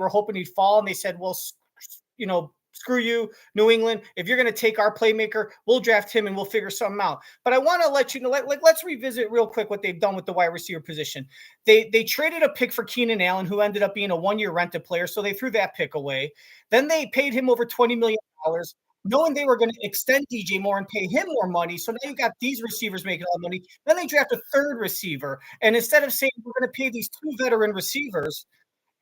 were hoping he'd fall, and they said, well, screw you, New England. If you're going to take our playmaker, we'll draft him and we'll figure something out. But I want to let you know, let's revisit real quick what they've done with the wide receiver position. They traded a pick for Keenan Allen, who ended up being a one-year rented player, so they threw that pick away. Then they paid him over $20 million, knowing they were going to extend DJ Moore and pay him more money. So now you got these receivers making all the money. Then they draft a third receiver. And instead of saying we're going to pay these two veteran receivers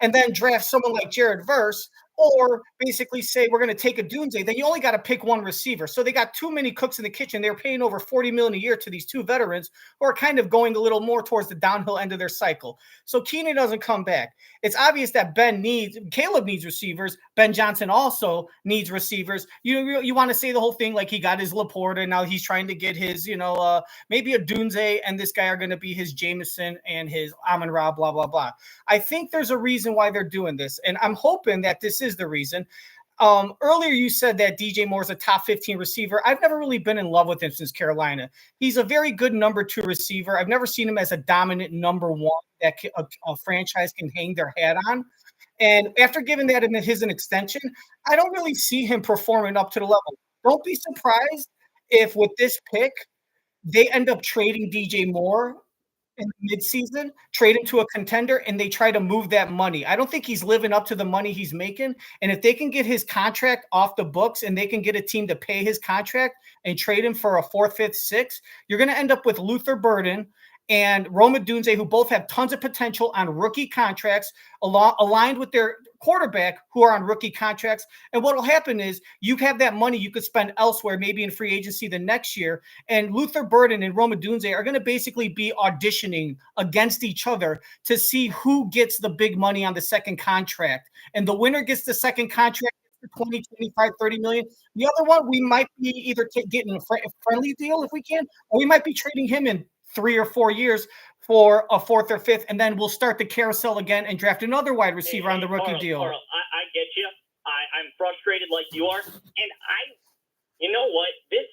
and then draft someone like Jared Verse, or basically say we're going to take a Dunze, then you only got to pick one receiver. So they got too many cooks in the kitchen. They're paying over $40 million a year to these two veterans who are kind of going a little more towards the downhill end of their cycle. So Keenan doesn't come back. It's obvious that Caleb needs receivers. Ben Johnson also needs receivers. You want to say the whole thing like he got his Laporta, and now he's trying to get his, maybe a Dunze, and this guy are going to be his Jameson and his Amon-Ra, blah, blah, blah. I think there's a reason why they're doing this, and I'm hoping that this is the reason. Earlier you said that DJ Moore's a top 15 receiver. I've never really been in love with him since Carolina. He's a very good number 2 receiver. I've never seen him as a dominant number 1 that a franchise can hang their hat on. And after giving that an extension, I don't really see him performing up to the level. Don't be surprised if with this pick, they end up trading DJ Moore in midseason, trade him to a contender, and they try to move that money. I don't think he's living up to the money he's making. And if they can get his contract off the books and they can get a team to pay his contract and trade him for a 4th, 5th, 6th, you're going to end up with Luther Burden and Rome Odunze, who both have tons of potential on rookie contracts, aligned with their quarterback who are on rookie contracts. And what will happen is you have that money you could spend elsewhere, maybe in free agency the next year. And Luther Burden and Rome Odunze are going to basically be auditioning against each other to see who gets the big money on the second contract. And the winner gets the second contract for 20, 25, 30 million. The other one, we might be either getting a friendly deal if we can, or we might be trading him in 3 or 4 years for a 4th or 5th, and then we'll start the carousel again and draft another wide receiver on the rookie deal. Carl, I get you. I'm frustrated like you are. And you know what? This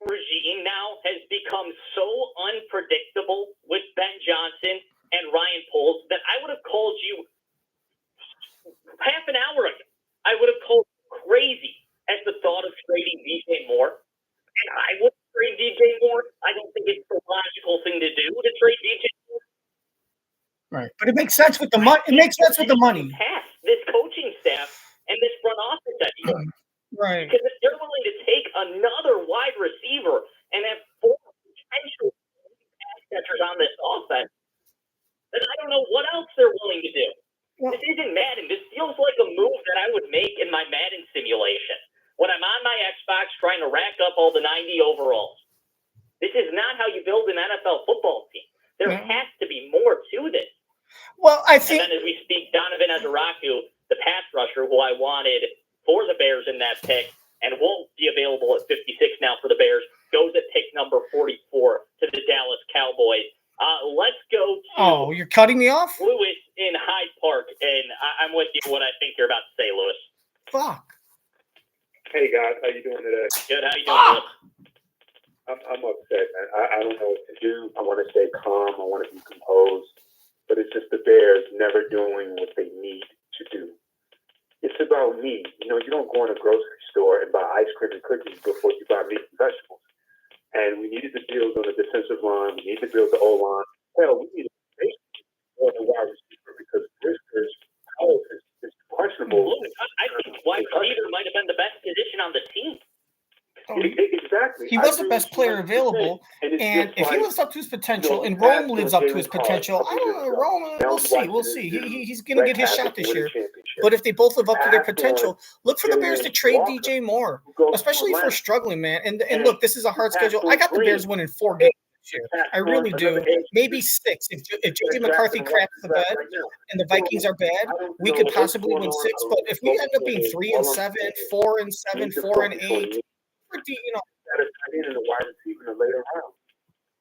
regime now has become so unpredictable with Ben Johnson and Ryan Poles that I would have called you half an hour ago. I would have called you crazy at the thought of trading DJ Moore. And I would trade DJ Moore. I don't think it's the logical thing to do to trade DJ Moore. Right, but it makes sense with the money. It makes sense with the money. This coaching staff and this front office anymore. Right. Because if they're willing to take another wide receiver and have 4 potential pass catchers on this offense, then I don't know what else they're willing to do. Well, this isn't Madden. This feels like a move that I would make in my Madden simulation when I'm on my Xbox trying to rack up all the 90 overalls. This is not how you build an NFL football team. There has to be more to this. Well, I think... And then as we speak, Donovan Azaraku, the pass rusher who I wanted for the Bears in that pick and won't be available at 56 now for the Bears, goes at pick number 44 to the Dallas Cowboys. Let's go to... Oh, you're cutting me off? Lewis in Hyde Park. And I'm with you what I think you're about to say, Lewis. Fuck. Hey guys, how you doing today? Good. How you doing? I'm upset, man. I don't know what to do. I want to stay calm. I want to be composed, but it's just the Bears never doing what they need to do. It's about me. You don't go in a grocery store and buy ice cream and cookies before you buy meat and vegetables. And we needed to build on the defensive line. We need to build the O-line. Hell, we need to make on the wide receiver because Brisker's health is questionable. I think wide receiver might have been the best position on the team. Exactly. He was the best player available, and if he lives up to his potential, and Rome lives up to his potential, I don't know, Rome, we'll see. He's going to get his shot this year. But if they both live up to their potential, look for the Bears to trade DJ Moore, especially for struggling, man. And look, this is a hard schedule. I got the Bears winning 4 games this year. I really do. Maybe 6. If JJ McCarthy cracks the bed and the Vikings are bad, we could possibly win 6. But if we end up being 3-7, 4-7, 4-8, in the wide receiver in the later round.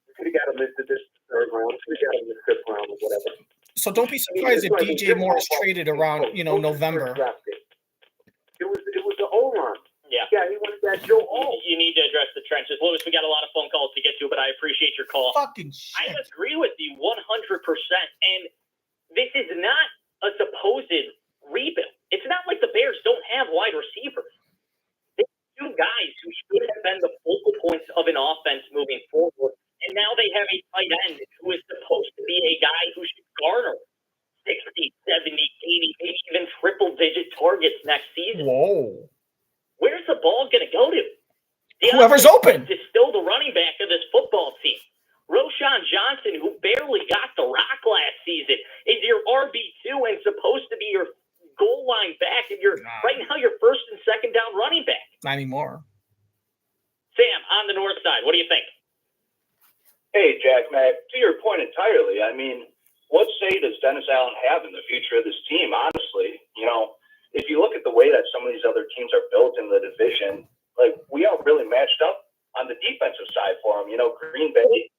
We could have got him into this 3rd round. We could have got him in the 5th round or whatever. So don't be surprised if DJ Moore is traded around, November. It was the O-line. Yeah, he wanted that Joe Alt. You need to address the trenches. Lewis, we got a lot of phone calls to get to, but I appreciate your call. Fucking shit. I agree with you 100%. And this is not a supposed wide receivers. They have 2 guys who should have been the focal points of an offense moving forward, and now they have a tight end who is supposed to be a guy who should garner 60, 70, 80, maybe even triple-digit targets next season. Whoa. Where's the ball going to go to? Whoever's open. Is still the running back of this football team. Roshan Johnson, who barely got the rock last season, is your RB2 and supposed to be your goal line back, and right now your first and second down running back. Not anymore. Sam, on the north side, what do you think? Hey, Jack, Matt, to your point entirely, I mean, what say does Dennis Allen have in the future of this team, honestly? If you look at the way that some of these other teams are built in the division, like, we aren't really matched up on the defensive side for them. Green Bay,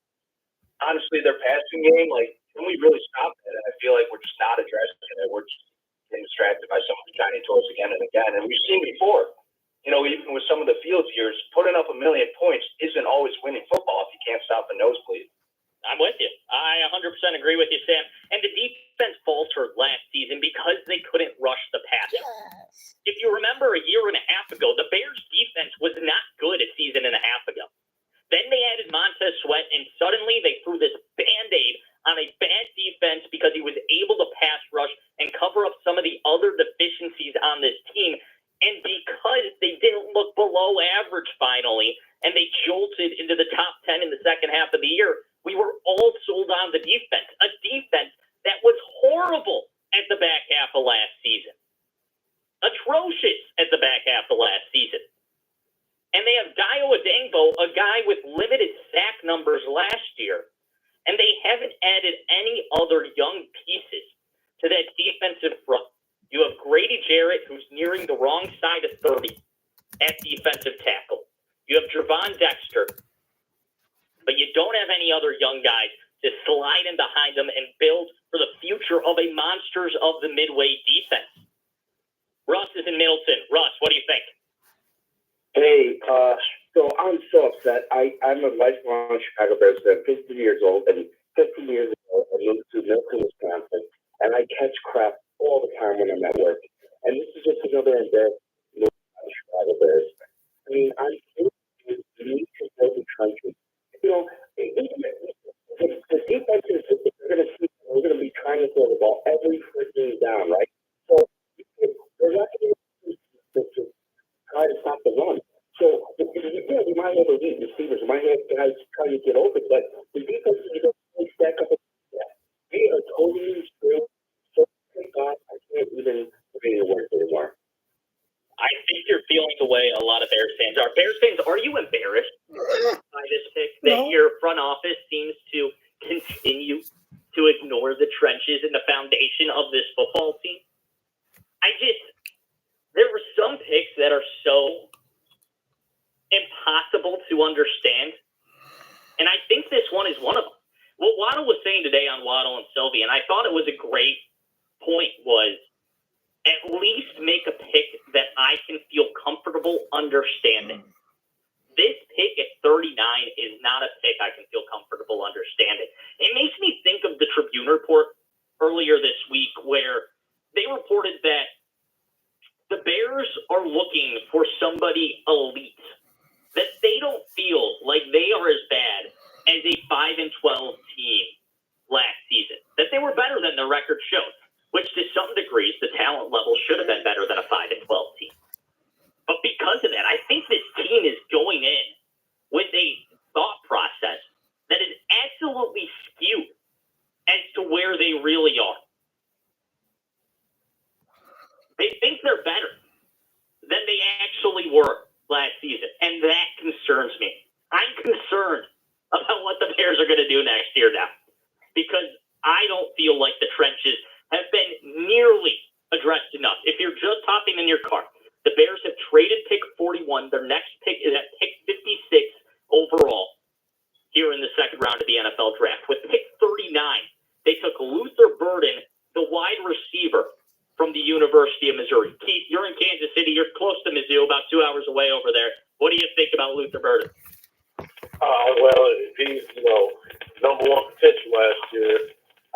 honestly, their passing game, like, can we really stop it? And I feel like we're just not addressing it. We're just getting distracted by some of the shiny toys again and again. And we've seen before, even with some of the Fields years, putting up 1 million points isn't always winning football if you can't stop a nosebleed. I'm with you. I 100% agree with you, Sam. And the defense faltered last season because they couldn't rush the passer. Yes. If you remember a year and a half ago, the Bears' defense was not good a season and a half ago. Then they added Montez Sweat, and suddenly they threw this Band-Aid on a bad defense because he was able to pass rush and cover up some of the other deficiencies on this team. And because they didn't look below average finally, and they jolted into the top 10 in the second half of the year, we were all sold on the defense, a defense that was horrible at the back half of last season. Atrocious at the back half of last season. And they have Dio Adangbo, a guy with limited sack numbers last year, and they haven't added any other young pieces to that defensive front. You have Grady Jarrett, who's nearing the wrong side of 30 at defensive tackle. You have Javon Dexter, but you don't have any other young guys to slide in behind them and build for the future of a monsters of the midway defense. Russ is in Middleton. Russ, what do you think? Hey, so I'm so upset. I'm a lifelong Chicago Bears fan, 50 years old, and 50 years ago I moved to Middleton, Wisconsin, and I catch crap all the time when I'm at work. And this is just another embarrassment move by the Chicago Bears. I mean, I'm you need to build the country. The defense is we're going to be trying to throw the ball every freaking down, right? So they're not going to try to stop the run. So we might have elite receivers, we might have guys trying to get open, but the defense is going to stack up. We are totally screwed. So thank God I can't even put any work anymore. I think you're feeling the way a lot of Bears fans are. Bears fans, are you embarrassed by this pick that your front office seems to continue to ignore the trenches and the foundation of this football team? There were some picks that are so impossible to understand, and I think this one is one of them. What Waddle was saying today on Waddle and Sylvie, and I thought it was a great point, was at least make a pick that I can feel comfortable understanding. This pick at 39 is not a pick I can feel comfortable understanding. It makes me think of the Tribune report earlier this week where they reported that the Bears are looking for somebody elite, that they don't feel like they are as bad as a 5-12 team last season, that they were better than the record showed, which to some degrees the talent level should have been better than a 5-12 team. But because of that, I think this team is going in with a thought process that is absolutely skewed as to where they really are. They think they're better than they actually were last season, and that concerns me. I'm concerned about what the Bears are going to do next year now, because I don't feel like the trenches have been nearly addressed enough. If you're just hopping in your car, the Bears have traded pick 41. Their next pick is at pick 56 overall here in the second round of the NFL draft. With pick 39, they took Luther Burden, the wide receiver from the University of Missouri. Keith, you're in Kansas City. You're close to Mizzou, about 2 hours away over there. What do you think about Luther Burden? Well, he's, number one potential last year.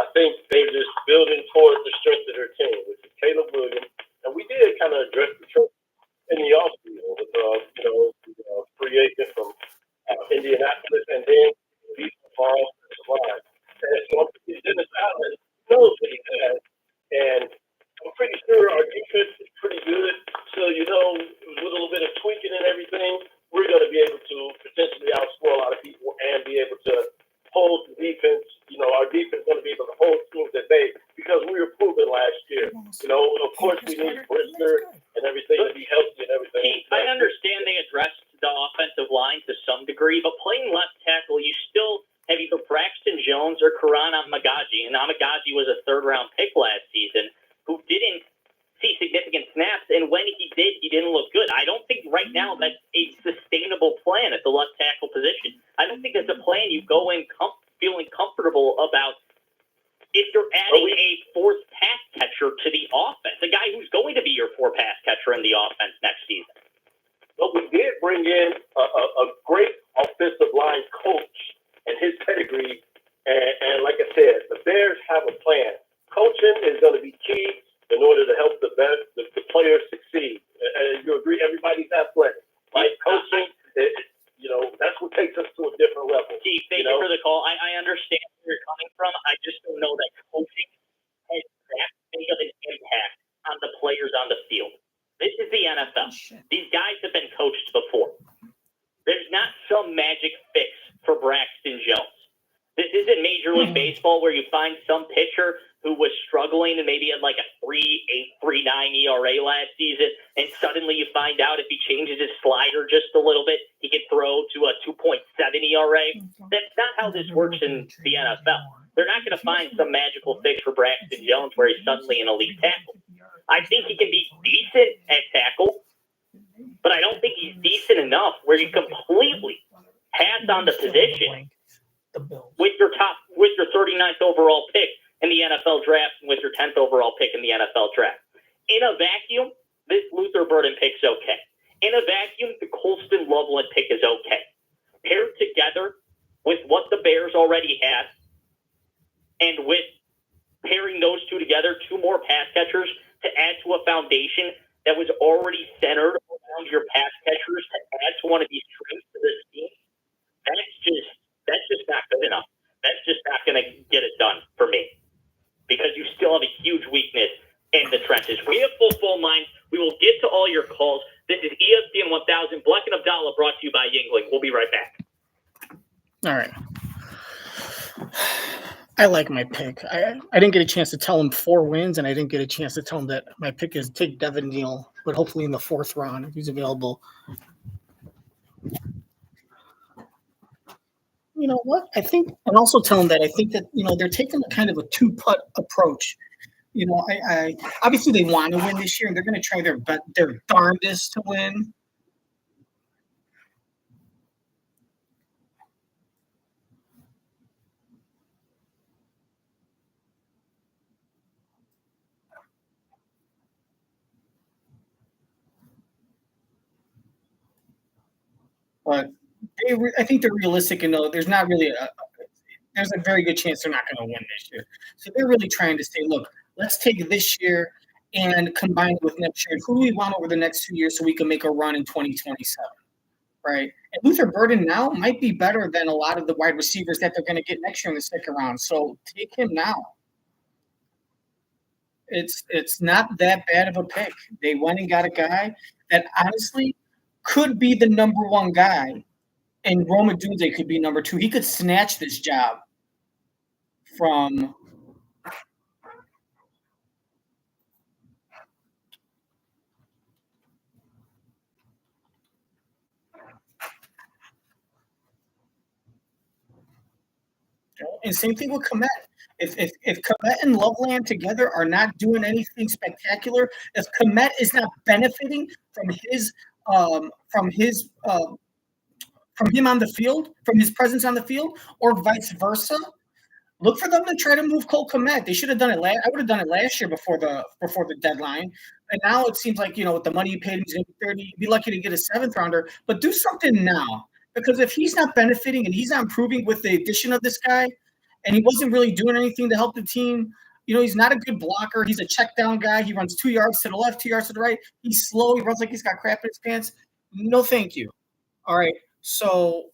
I think they're just building towards the strength of their team, which is Caleb Williams. And we did kind of address the course, we need Brister and everything to be healthy and everything. Keith, I understand they addressed the offensive line to some degree, but playing left tackle, you still have either Braxton Jones or Karan Amagaji. And Amagaji was a third-round pick last season who didn't see significant snaps, and when he did, he didn't look good. I don't think right now that's a sustainable plan at the left tackle position. I don't think that's a plan you go in feeling comfortable about if you're adding a fourth pass catcher to the offense, a guy who's going to be your fourth pass catcher in the offense next season. But we did bring in a great offensive line coach and his pedigree, and like I said, the Bears have a plan. Coaching is going to be key in order to help the players succeed. And you agree, everybody's athletic. Like coaching, that's what takes us to a different level. Keith, thank you for the call. I understand where you're coming from. I just don't know that coaching has that big of an impact on the players on the field. This is the NFL. These guys have been coached before. There's not some magic fix for Braxton Jones. This isn't Major League Baseball where you find some pitcher who was struggling and maybe had like a 3.8, 3.9 ERA last season, and suddenly you find out if he changes his slider just a little bit, he can throw to a 2.7 ERA. That's not how this works in the NFL. They're not going to find some magical fix for Braxton Jones where he's suddenly an elite tackle. I think he can be decent at tackle, but I don't think he's decent enough where you completely pass on the position with your 39th overall pick in the NFL draft and with your 10th overall pick in the NFL draft. In a vacuum, this Luther Burden pick's okay. In a vacuum, the Colston Loveland pick is okay. Paired together with what the Bears already had, and with pairing those two together, two more pass catchers to add to a foundation that was already centered around your pass catchers to add to one of these traits to this team, that's just not good enough. That's just not going to get it done for me, because you still have a huge weakness in the trenches. We have full phone lines. We will get to all your calls. This is ESPN 1000, Black and Abdallah, brought to you by Yingling. We'll be right back. All right. I like my pick. I didn't get a chance to tell him 4 wins, and I didn't get a chance to tell him that my pick is take Devin Neal, but hopefully in the 4th round if he's available. You know what? I think, and also tell him that I think that, they're taking a kind of a 2-putt approach. I obviously they want to win this year, and they're going to try their darndest to win. But I think they're realistic and know there's not really there's a very good chance they're not going to win this year. So they're really trying to say, look, let's take this year and combine it with next year. And who do we want over the next 2 years so we can make a run in 2027, right? And Luther Burden now might be better than a lot of the wide receivers that they're going to get next year in the 2nd round. So take him now. It's not that bad of a pick. They went and got a guy that honestly could be the number 1 guy, and Roma Dunze could be number 2. He could snatch this job from and same thing with Komet. If Komet and Loveland together are not doing anything spectacular, if Komet is not benefiting from him on the field, from his presence on the field, or vice versa, look for them to try to move Cole Komet. They should have done it. I would have done it last year before the deadline. And now it seems like, with the money you paid him, he's going to be 30. You'd be lucky to get a 7th rounder. But do something now, because if he's not benefiting and he's not improving with the addition of this guy, and he wasn't really doing anything to help the team, he's not a good blocker. He's a check down guy. He runs 2 yards to the left, 2 yards to the right. He's slow. He runs like he's got crap in his pants. No, thank you. All right. So,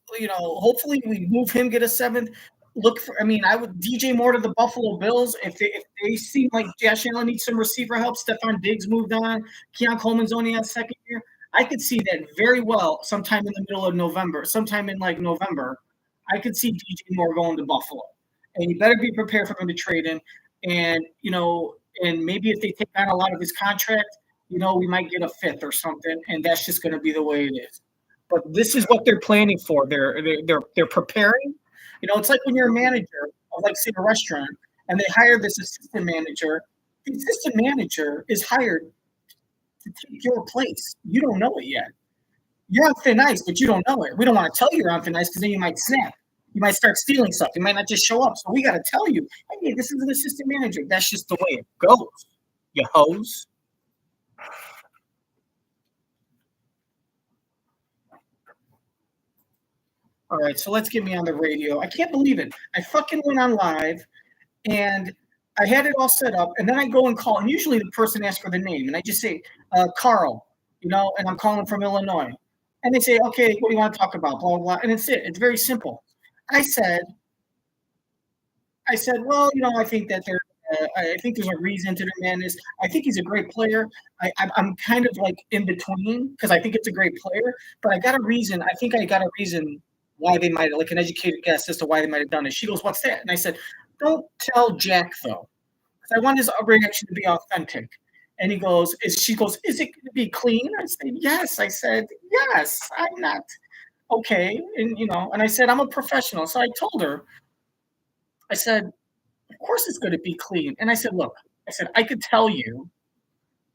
hopefully we move him, get a 7th. I would DJ Moore to the Buffalo Bills. If they seem like Josh Allen needs some receiver help, Stephon Diggs moved on, Keon Coleman's only on 2nd year. I could see that very well sometime in the middle of November, sometime in November. I could see DJ Moore going to Buffalo. And you better be prepared for him to trade him. And, And maybe if they take on a lot of his contract, we might get a fifth or something, and that's just going to be the way it is. But this is what they're planning for. They're preparing. It's like when you're a manager of, like, say, a restaurant, and they hire this assistant manager. The assistant manager is hired to take your place. You don't know it yet. You're on thin ice, but you don't know it. We don't want to tell you you're on thin ice because then you might snap. You might start stealing stuff. You might not just show up. So we got to tell you, hey, this is an assistant manager. That's just the way it goes, you hoes. All right, so let's get me on the radio. I can't believe it. I fucking went on live, and I had it all set up, and then I go and call, and usually the person asks for the name, and I just say, Carl, and I'm calling from Illinois. And they say, okay, what do you want to talk about, blah, blah, blah, and it's it. It's very simple. I said, well, I think that I think there's a reason to the madness. I think he's a great player. I'm kind of like in between because I think it's a great player, but I got a reason. I think I got a reason why they might, like an educated guess as to why they might have done it. She goes, what's that? And I said, don't tell Jack, though, because I want his reaction to be authentic. And she goes, is it going to be clean? I said, yes. I said, yes, I'm not. Okay. And I said, I'm a professional. So I told her, I said, of course it's going to be clean. And I said, look, I could tell you,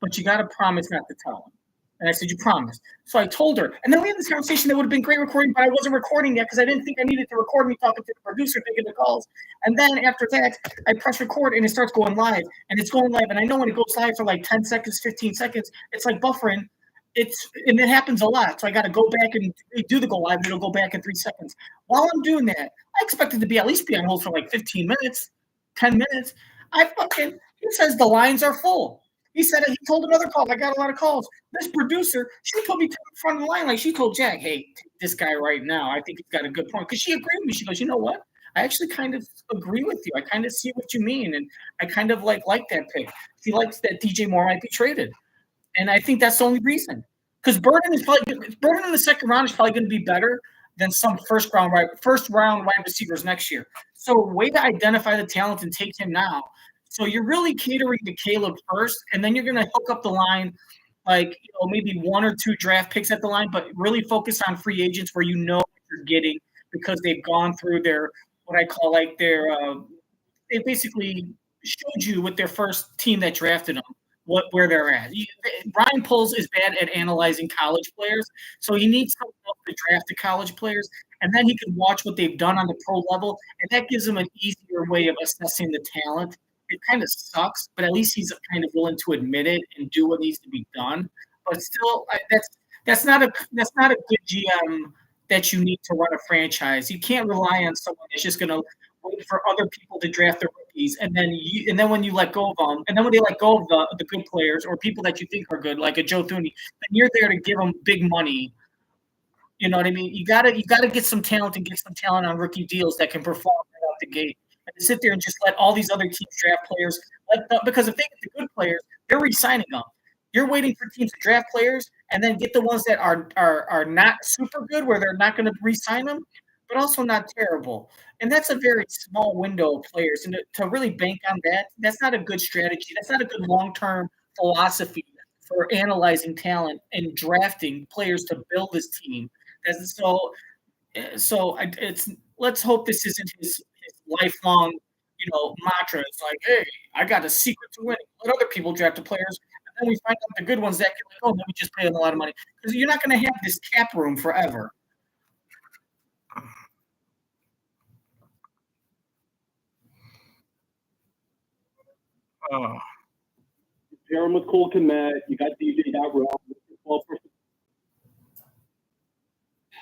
but you got to promise not to tell him. And I said, you promise. So I told her. And then we had this conversation that would have been great recording, but I wasn't recording yet because I didn't think I needed to record me talking to the producer, taking the calls. And then after that, I press record and it starts going live. And it's going live. And I know when it goes live for like 10 seconds, 15 seconds, it's like buffering. And it happens a lot. So I got to go back and do the go live, and it'll go back in 3 seconds. While I'm doing that, I expected to at least be on hold for like 15 minutes, 10 minutes. He says the lines are full. He said he told another call. I got a lot of calls. This producer, she put me to the front of the line. Like, she told Jack, hey, take this guy right now. I think he's got a good point. Because she agreed with me. She goes, you know what? I actually kind of agree with you. I kind of see what you mean. And I kind of like that pick. She likes that DJ Moore might be traded. And I think that's the only reason. Because Burden in the second round is probably going to be better than some first round wide receivers next year. So way to identify the talent and take him now. So you're really catering to Caleb first, and then you're going to hook up the line, like, maybe 1 or 2 draft picks at the line, but really focus on free agents where you know what you're getting because they've gone through their, what I call like their, they basically showed you with their first team that drafted them where they're at. Brian Poles is bad at analyzing college players, so he needs someone else to draft the college players, and then he can watch what they've done on the pro level, and that gives him an easier way of assessing the talent. It kind of sucks, but at least he's kind of willing to admit it and do what needs to be done. But still, that's not a good GM that you need to run a franchise. You can't rely on someone that's just going to wait for other people to draft the rookies, and then when you let go of them, and then when they let go of the good players or people that you think are good, like a Joe Thuney, then you're there to give them big money. You know what I mean? You gotta get some talent and get some talent on rookie deals that can perform right out the gate. And sit there and just let all these other teams draft players. Because if they get the good players, they're re-signing them. You're waiting for teams to draft players and then get the ones that are not super good, where they're not going to re-sign them, but also not terrible. And that's a very small window of players. And to really bank on that, that's not a good strategy. That's not a good long-term philosophy for analyzing talent and drafting players to build this team. Let's hope this isn't his lifelong, mantra. It's like, hey, I got a secret to winning. Let other people draft the players, and then we find out the good ones that can let me just pay them a lot of money. Because you're not going to have this cap room forever. Jaron McCool can match. You got DJ Dalrymple.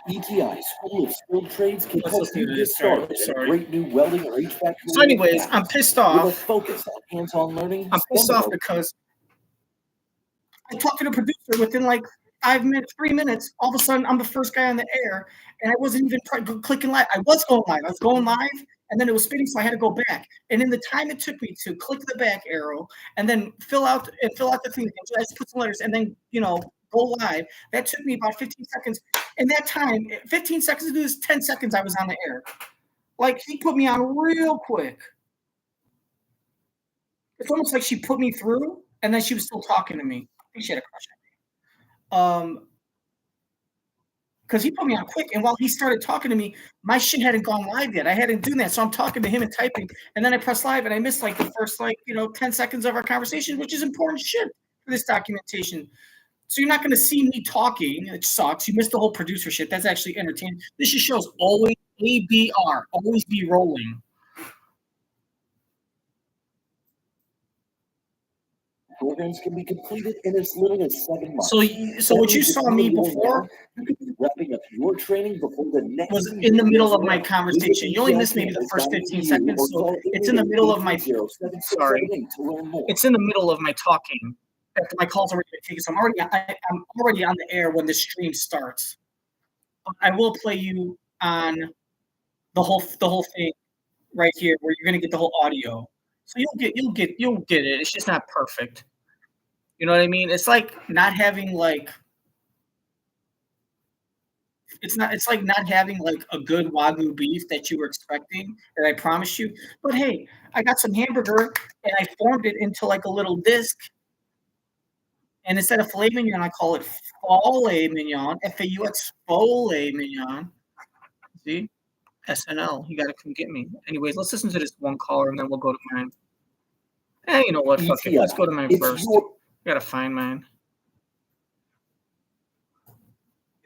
ETI School of Skilled Trades can Let's help listen you to get this. started in a Sorry. great new welding or HVAC. So anyways, I'm pissed off. With a focus on hands-on learning. I'm pissed off because I talked to the producer within like 5 minutes, 3 minutes. All of a sudden, I'm the first guy on the air, and I wasn't even clicking live. I was going live, and then it was spinning, so I had to go back. And in the time it took me to click the back arrow and then fill out the thing, I just put some letters, and then go live. That took me about 15 seconds. In that time, 15 seconds to do this, 10 seconds I was on the air. Like, he put me on real quick. It's almost like she put me through, and then she was still talking to me. I think she had a crush on me. Because he put me on quick, and while he started talking to me, my shit hadn't gone live yet. I hadn't done that, so I'm talking to him and typing, and then I press live, and I missed like the first 10 seconds of our conversation, which is important shit for this documentation. So you're not going to see me talking. It sucks. You missed the whole producer shit. That's actually entertaining. This just shows always ABR, always be rolling. Programs can be completed in as little as 7 months. So what you saw me before you could be wrapping up your training before the next was in the middle of my conversation. You only missed maybe the first 15 seconds, so it's in the middle of my It's in the middle of my talking. After my call's already been taken, so I'm already on the air when the stream starts. I will play you on the whole thing right here, where you're gonna get the whole audio. So you'll get it. It's just not perfect. You know what I mean? It's like not having it's like not having like a good Wagyu beef that you were expecting that I promised you. But hey, I got some hamburger and I formed it into like a little disc. And instead of filet mignon, I call it filet mignon. F-A-U-X, filet mignon. See? SNL. You got to come get me. Anyways, let's listen to this one caller and then we'll go to mine. Hey, you know what? Fuck it. Let's go to mine first. Got to find mine.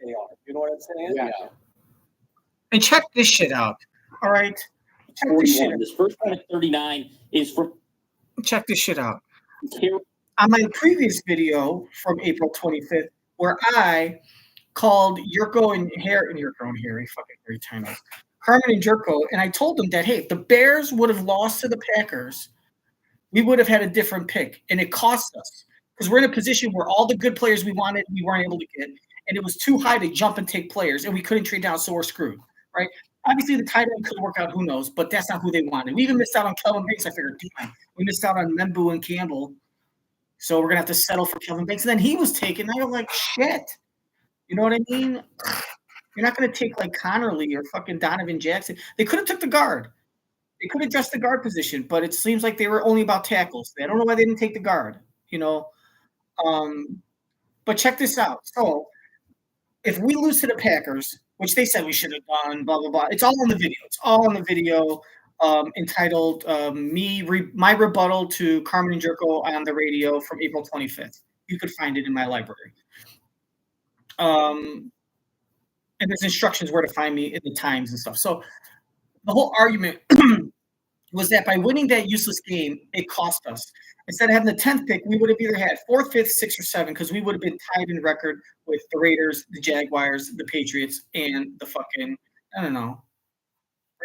You know what I'm saying? Yeah. And check this shit out. All right? Check this shit out. This first one at 39 is from. Check this shit out. On my previous video from April 25th, where I called Yurko and Harry, fucking Harry Tynos, Carmen and Yurko, and I told them that, hey, if the Bears would have lost to the Packers, we would have had a different pick. And it cost us because we're in a position where all the good players we wanted, we weren't able to get. And it was too high to jump and take players, and we couldn't trade down, so we're screwed, right? Obviously, the tight end could work out, who knows, but that's not who they wanted. We even missed out on Kelvin Banks. I figured, damn, we missed out on Membu and Campbell. So we're going to have to settle for Kelvin Banks. And then he was taken. I was like, shit. You know what I mean? You're not going to take like Connerly or fucking Donovan Jackson. They could have took the guard. They could have addressed the guard position, but it seems like they were only about tackles. I don't know why they didn't take the guard, you know. But check this out. So if we lose to the Packers, which they said we should have done, blah, blah, blah. It's all on the video. It's all on the video. Entitled My Rebuttal to Carmen and Jerko on the Radio from April 25th. You could find it in my library. And there's instructions where to find me in the times and stuff. So the whole argument was that by winning that useless game, it cost us. Instead of having the 10th pick, we would have either had 4th, 5th, 6th, or 7th because we would have been tied in record with the Raiders, the Jaguars, the Patriots, and the fucking, I don't know,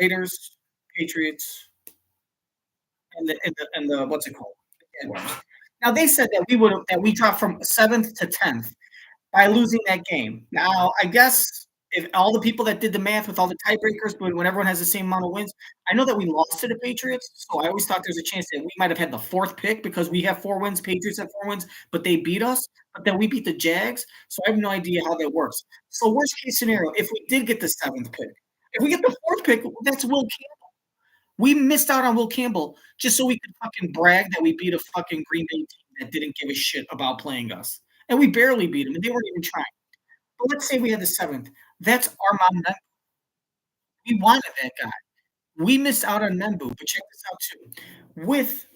Raiders, Patriots, and the what's it called? Now they said that we dropped from 7th to 10th by losing that game. Now I guess if all the people that did the math with all the tiebreakers, but when everyone has the same amount of wins, I know that we lost to the Patriots, so I always thought there's a chance that we might have had the 4th pick because we have 4 wins, Patriots have 4 wins, but they beat us. But then we beat the Jags, so I have no idea how that works. So worst case scenario, if we did get the 7th pick, if we get the 4th pick, that's Will Campbell. We missed out on Will Campbell just so we could fucking brag that we beat a fucking Green Bay team that didn't give a shit about playing us. And we barely beat them, and they weren't even trying. But let's say we had the 7th. That's Armand Membu. We wanted that guy. We missed out on Membu, but check this out too. With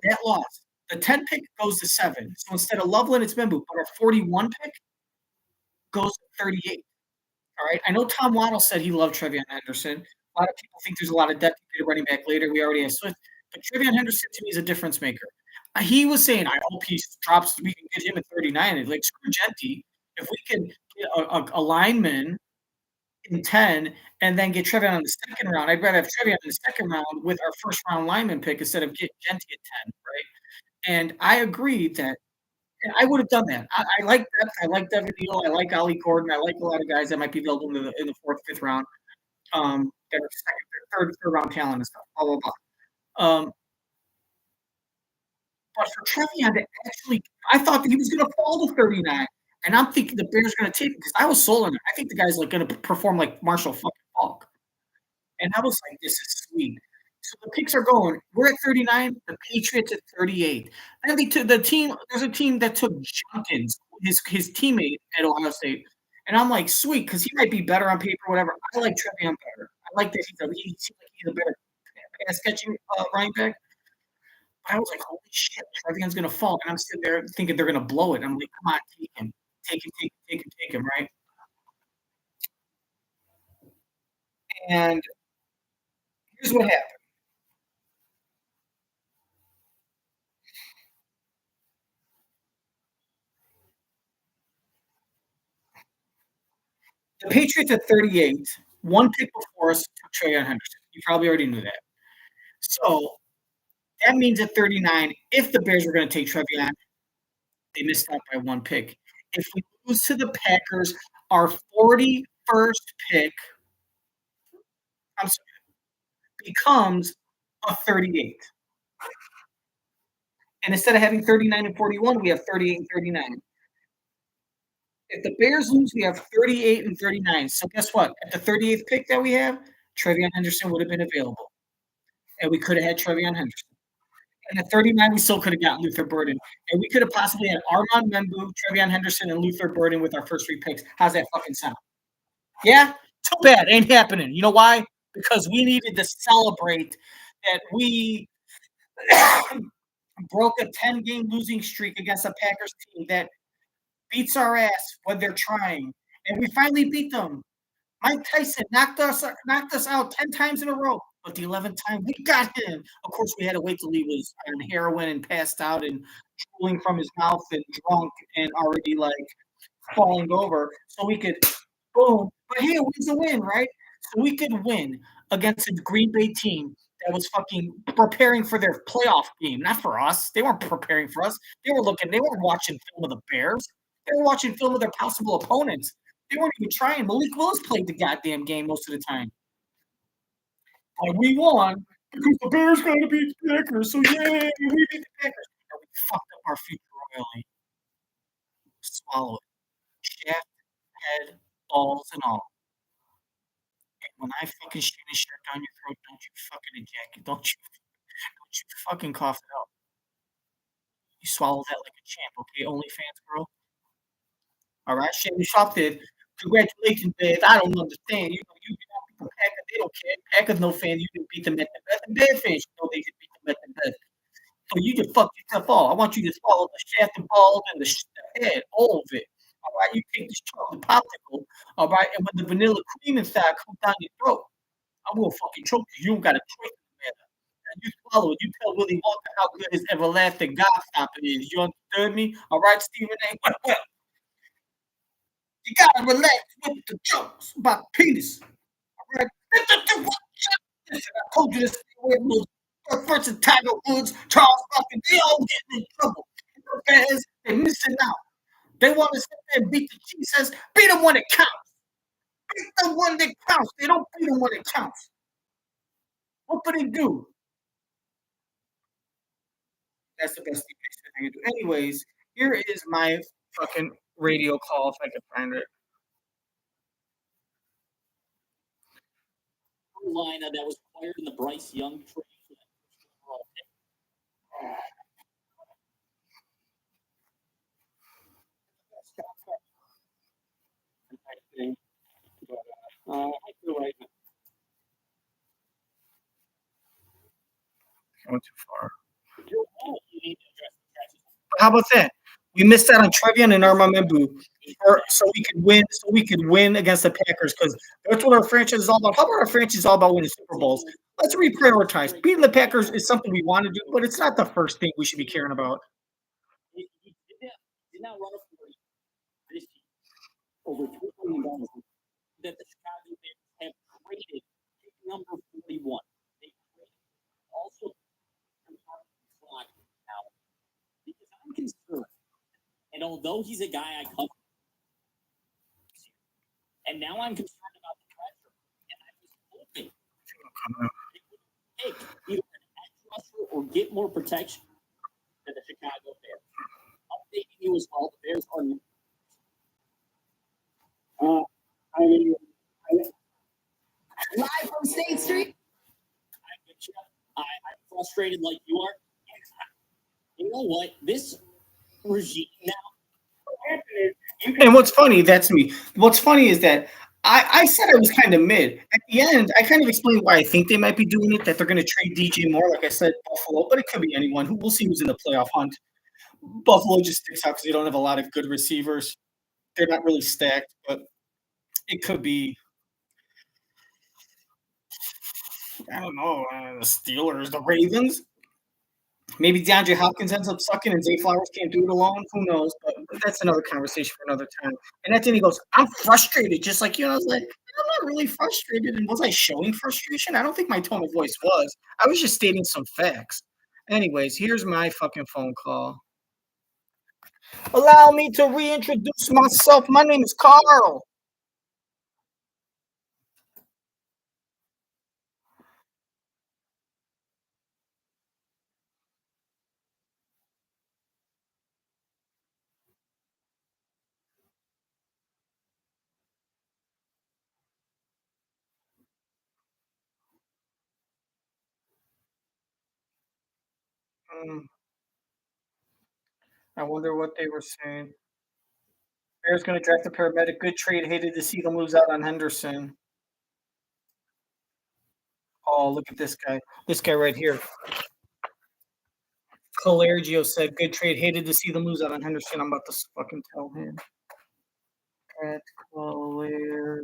that loss, the 10 pick goes to 7. So instead of Loveland, it's Membu, but our 41 pick goes to 38. All right. I know Tom Waddle said he loved Trevion Henderson. A lot of people think there's a lot of depth to get a running back later. We already have Swift. But Trevion Henderson to me is a difference maker. He was saying, I hope he drops, we can get him at 39. Like, screw Genty. If we can get a lineman in 10 and then get Trevion in the second round, I'd rather have Trevion in the second round with our first round lineman pick instead of getting Genty at 10, right? And I agreed that, and I would have done that. I like depth. I like Devin Neal. I like Ollie Gordon. I like a lot of guys that might be available in the 4th, 5th round. That are second, third round talent and stuff, blah, blah, blah. But for Trevion to actually, I thought that he was going to fall to 39, and I'm thinking the Bears are going to take it because I was sold on it. I think the guy's like going to perform like Marshall fucking Falk. And I was like, this is sweet. So the picks are going. We're at 39. The Patriots at 38. And the team. There's a team that took Jenkins, his teammate at Ohio State, and I'm like, sweet, because he might be better on paper, whatever. I like Trevion better. I like that he seems like he's a better pass catching running back. But I was like, holy shit, Trevion's gonna fall, and I'm sitting there thinking they're gonna blow it. I'm like, come on, take him, right? And here's what happened. The Patriots at 38, one pick before us took TreVeyon Henderson. You probably already knew that. So that means at 39, if the Bears were going to take TreVeyon, they missed out by one pick. If we lose to the Packers, our 41st pick becomes a 38. And instead of having 39 and 41, we have 38 and 39. If the Bears lose, we have 38 and 39. So guess what? At the 38th pick that we have, TreVeyon Henderson would have been available. And we could have had TreVeyon Henderson. And at 39, we still could have gotten Luther Burden. And we could have possibly had Armand Membu, TreVeyon Henderson, and Luther Burden with our first 3 picks. How's that fucking sound? Yeah? Too bad. Ain't happening. You know why? Because we needed to celebrate that we broke a 10-game losing streak against a Packers team that beats our ass when they're trying. And we finally beat them. Mike Tyson knocked us out 10 times in a row. But the 11th time, we got him. Of course, we had to wait till he was on heroin and passed out and drooling from his mouth and drunk and already, like, falling over. So we could, boom. But hey, it was a win, right? So we could win against a Green Bay team that was fucking preparing for their playoff game, not for us. They weren't preparing for us. They weren't watching film of the Bears. They were watching film of their possible opponents. They weren't even trying. Malik Willis played the goddamn game most of the time. But we won because the Bears got to beat the Packers. So, yay, we beat the Packers. And we fucked up our future royally. Swallow it. Shaft, head, balls, and all. And when I fucking shit a shirt down your throat, don't you fucking eject it. Don't you fucking cough it out. You swallow that like a champ, okay, OnlyFans girl? All right, Shannon Sharp did. Congratulations, Bears. I don't understand. You people Packers, they don't care. Packers no fans. You didn't beat them at the best. And Bears fans, you know they didn't beat them at the best. So you just fuck yourself off. I want you to swallow the shaft and balls and the head, all of it. All right, you take this chocolate popsicle, all right, and when the vanilla cream inside comes down your throat, I will fucking choke you. You don't got a choice in the matter. And you swallow it. You tell Willie Walker how good his everlasting Gobstopper is. You understood me? All right, Stephen A. Well, you gotta relax with the jokes about penis. All right? I told you this first and Tiger Woods, Charles Barkley, they all getting in trouble. The Bears, they're missing out. They want to sit there and beat the Chiefs. Says, beat them when it counts. Beat them when it counts. They don't beat them when it counts. What do they do? That's the best thing I can do. Anyways, here is my fucking radio call if I can find it. Carolina that was acquired in the Bryce Young trade. I feel right now. I went too far. How about that? We missed out on TreVeyon and Armand Membu, so we could win against the Packers because that's what our franchise is all about. How about our franchise is all about winning Super Bowls? Let's reprioritize. Beating the Packers is something we want to do, but it's not the first thing we should be caring about. He did not run a 40 this year. Over $3 million that the Chicago Bears have traded pick number 41. They traded also now because I'm concerned. And although he's a guy I cover, and now I'm concerned about the pressure, and I was hoping they would take either an edge rusher or get more protection than the Chicago Bears. Updating you as well, the Bears are. I mean, live from State Street. frustrated like you are. You know what? This regime now. And what's funny, that's me. What's funny is that I said I was kind of mid. At the end, I kind of explained why I think they might be doing it, that they're going to trade DJ Moore, like I said, Buffalo, but it could be anyone. We'll see who's in the playoff hunt. Buffalo just sticks out because they don't have a lot of good receivers. They're not really stacked, but it could be, I don't know, the Steelers, the Ravens. Maybe DeAndre Hopkins ends up sucking and Zay Flowers can't do it alone. Who knows? But that's another conversation for another time. And at the end, he goes, I'm frustrated, just like you. And I was like, I'm not really frustrated. And was I showing frustration? I don't think my tone of voice was. I was just stating some facts. Anyways, here's my fucking phone call. Allow me to reintroduce myself. My name is Carl. I wonder what they were saying. Bears going to draft a paramedic. Good trade. Hated to see them lose out on Henderson. Oh, look at this guy. This guy right here. Colergio said, good trade. Hated to see them lose out on Henderson. I'm about to fucking tell him. At Coler.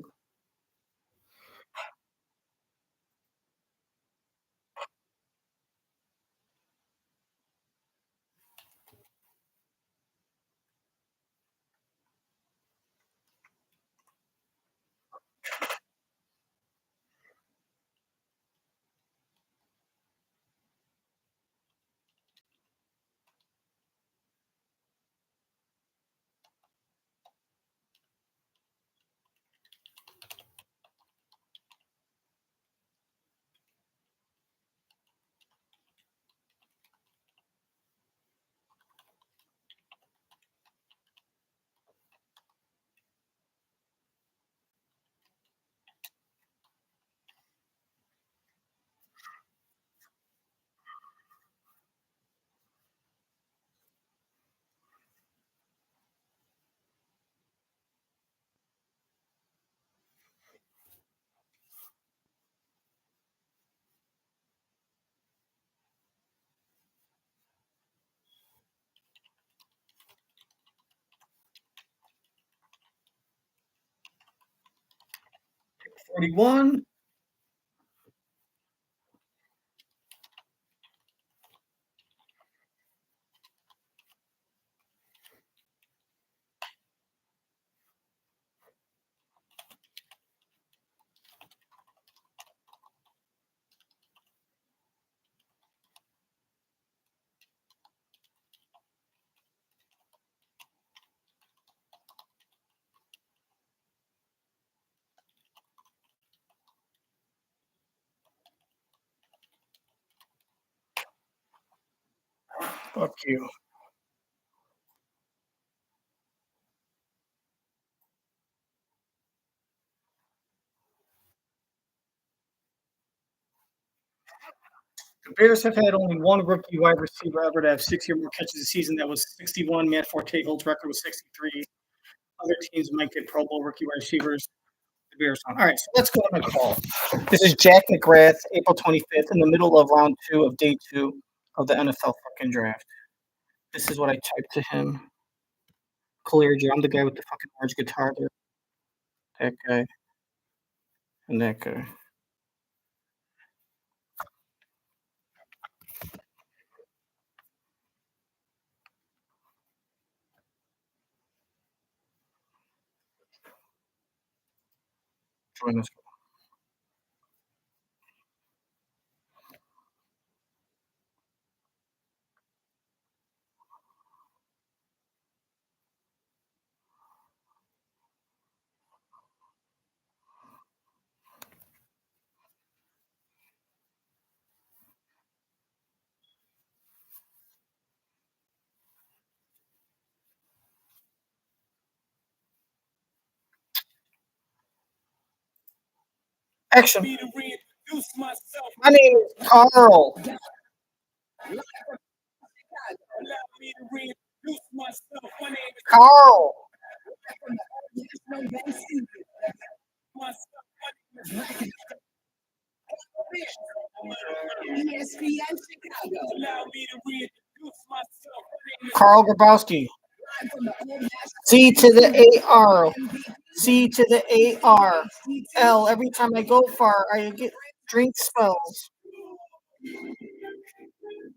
Pick 41. Fuck you. The Bears have had only one rookie wide receiver ever to have 6 or more catches a season. That was 61. Matt Forte holds record with 63. Other teams might get Pro Bowl rookie wide receivers. The Bears don't. All right, so let's go to my call. This is Jack McGrath, April 25th, in the middle of round 2 of day 2 of the NFL fucking draft. This is what I typed to him. Colergio, I'm the guy with the fucking orange guitar there. That guy. And that guy. Join us. Action. My name is Carl. Carl. ESPN Chicago. Carl Grabowski. C to the AR. C to the AR. L. Every time I go far, I get drink spells.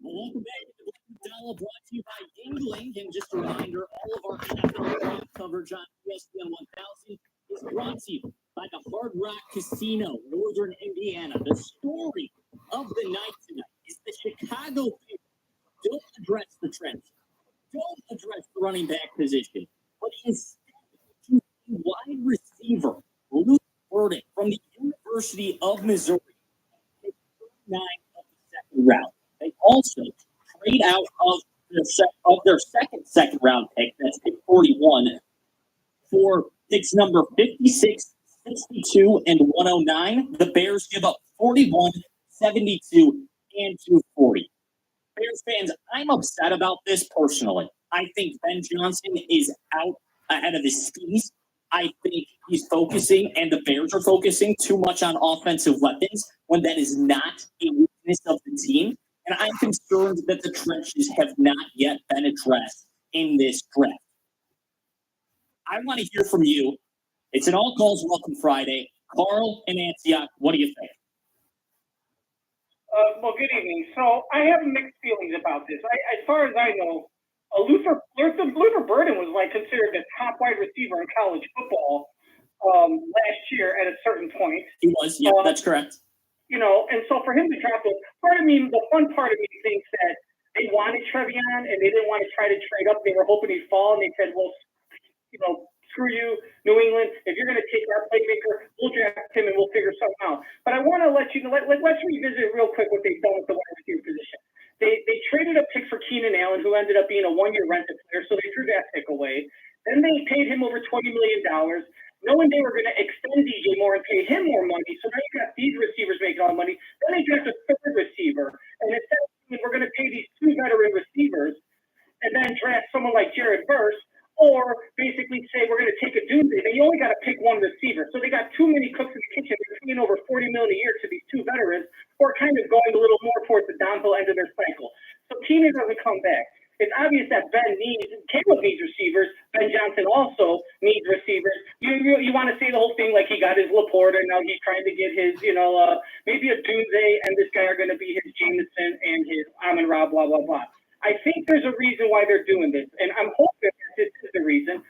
Welcome back to the Dollar, brought to you by Yingling. And just a reminder, all of our NFL draft coverage on ESPN 1000 is brought to you by the Hard Rock Casino, Northern Indiana. The story of the night tonight is the Chicago Bears don't address the trend, don't address the running back position, but instead choose a wide receiver, Luke Burden from the University of Missouri, at 39 of the second round. They also trade out of their second round pick, that's pick 41, for picks number 56, 62, and 109. The Bears give up 41, 72, and 240. Bears fans, I'm upset about this personally. I think Ben Johnson is out ahead of his skis. I think he's focusing, and the Bears are focusing too much on offensive weapons when that is not a weakness of the team. And I'm concerned that the trenches have not yet been addressed in this draft. I want to hear from you. It's an All Calls Welcome Friday. Carl and Antioch, what do you think? Well, good evening. So I have mixed feelings about this. As far as I know, Luther Burden was considered the top wide receiver in college football last year at a certain point. He was, yeah, that's correct. And so for him to drop it, the fun part of me thinks that they wanted Trevion and they didn't want to try to trade up. They were hoping he'd fall, and they said, well, screw you, New England. If you're going to take our playmaker, we'll draft him and we'll figure something out. But I want to let you know, let's revisit real quick what they've done with the wide receiver position. They traded a pick for Keenan Allen, who ended up being a one-year rented player, so they threw that pick away. Then they paid him over $20 million, knowing they were going to extend DJ Moore and pay him more money. So now you got these receivers making all the money. Then they draft a third receiver, and instead of saying we're going to pay these two veteran receivers and then draft someone like Jared Verse, or basically say we're going to take a doomsday, then you only got to pick one receiver. So they got too many cooks in the kitchen. They're paying over $40 million a year to these two veterans, or kind of going a little more towards the downhill end of their cycle. So Keenan doesn't come back. It's obvious that Caleb needs receivers. Ben Johnson also needs receivers. You want to say the whole thing like he got his Laporta, and now he's trying to get his, maybe a doomsday, and this guy are going to be his Jameson and his Amon-Ra, blah, blah, blah. I think there's a reason why they're doing this, and I'm hoping that this is the reason.